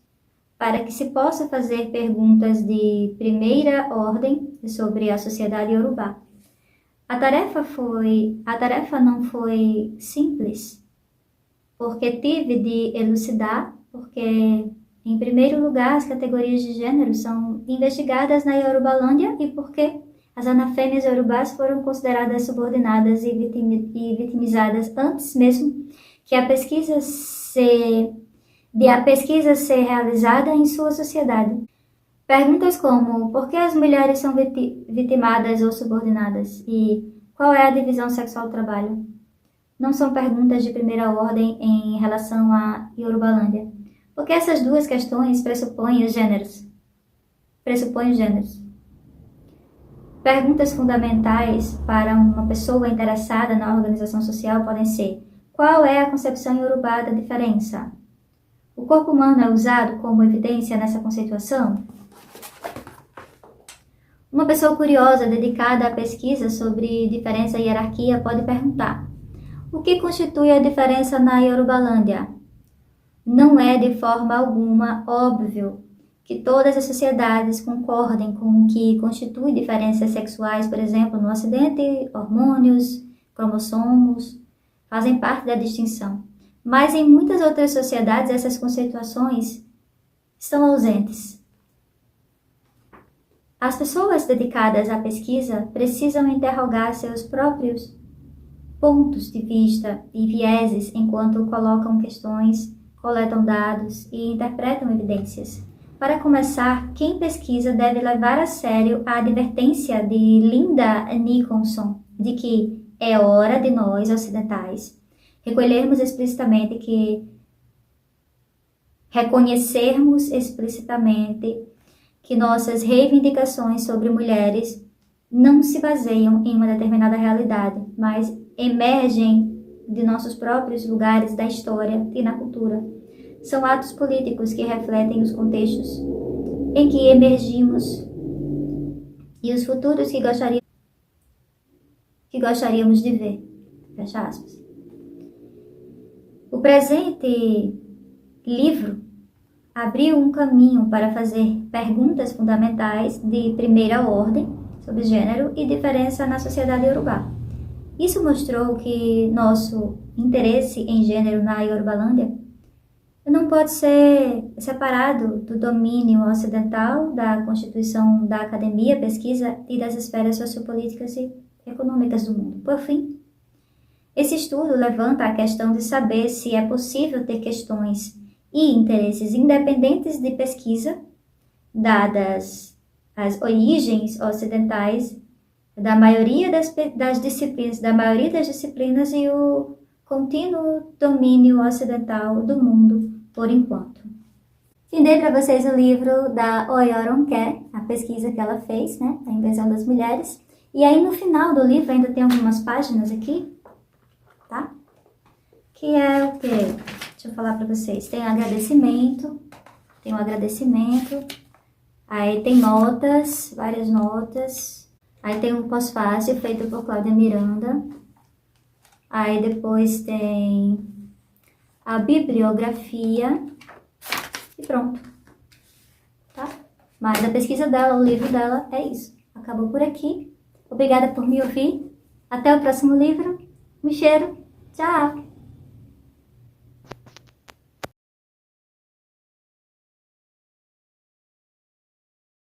para que se possa fazer perguntas de primeira ordem sobre a sociedade iorubá. A tarefa não foi simples, porque tive de elucidar, porque, em primeiro lugar, as categorias de gênero são investigadas na Yorubalândia e porque as anafêmias iorubás foram consideradas subordinadas e vitimizadas antes mesmo que a pesquisa ser realizada em sua sociedade. Perguntas como: por que as mulheres são vitimadas ou subordinadas? E qual é a divisão sexual do trabalho? Não são perguntas de primeira ordem em relação à Yorubalândia, porque essas duas questões pressupõem os gêneros. Perguntas fundamentais para uma pessoa interessada na organização social podem ser: qual é a concepção iorubá da diferença? O corpo humano é usado como evidência nessa conceituação? Uma pessoa curiosa dedicada à pesquisa sobre diferença e hierarquia pode perguntar: o que constitui a diferença na Yorubalândia? Não é de forma alguma óbvio que todas as sociedades concordem com o que constitui diferenças sexuais. Por exemplo, no Ocidente, hormônios, cromossomos fazem parte da distinção. Mas em muitas outras sociedades, essas conceituações estão ausentes. As pessoas dedicadas à pesquisa precisam interrogar seus próprios pontos de vista e vieses enquanto colocam questões, coletam dados e interpretam evidências. Para começar, quem pesquisa deve levar a sério a advertência de Linda Nicholson de que é hora de nós, ocidentais, recolhermos explicitamente que reconhecermos explicitamente que nossas reivindicações sobre mulheres não se baseiam em uma determinada realidade, mas emergem de nossos próprios lugares da história e na cultura. São atos políticos que refletem os contextos em que emergimos e os futuros que gostaríamos de ver. Fecha aspas. O presente livro abriu um caminho para fazer perguntas fundamentais de primeira ordem sobre gênero e diferença na sociedade iorubá. Isso mostrou que nosso interesse em gênero na Yorubalândia não pode ser separado do domínio ocidental, da constituição da academia, pesquisa e das esferas sociopolíticas e econômicas do mundo. Por fim, esse estudo levanta a questão de saber se é possível ter questões e interesses independentes de pesquisa, dadas as origens ocidentais da maioria das disciplinas e o contínuo domínio ocidental do mundo por enquanto. Findei para vocês o livro da Oyoronke, a pesquisa que ela fez, né, a invenção das mulheres. E aí no final do livro ainda tem algumas páginas aqui, tá? Que é o quê? Deixa eu falar para vocês. Tem um agradecimento, aí tem notas, várias notas, aí tem um pós-fácil feito por Cláudia Miranda, aí depois tem a bibliografia e pronto, tá? Mas a pesquisa dela, o livro dela é isso. Acabou por aqui. Obrigada por me ouvir. Até o próximo livro. Um cheiro. Tchau!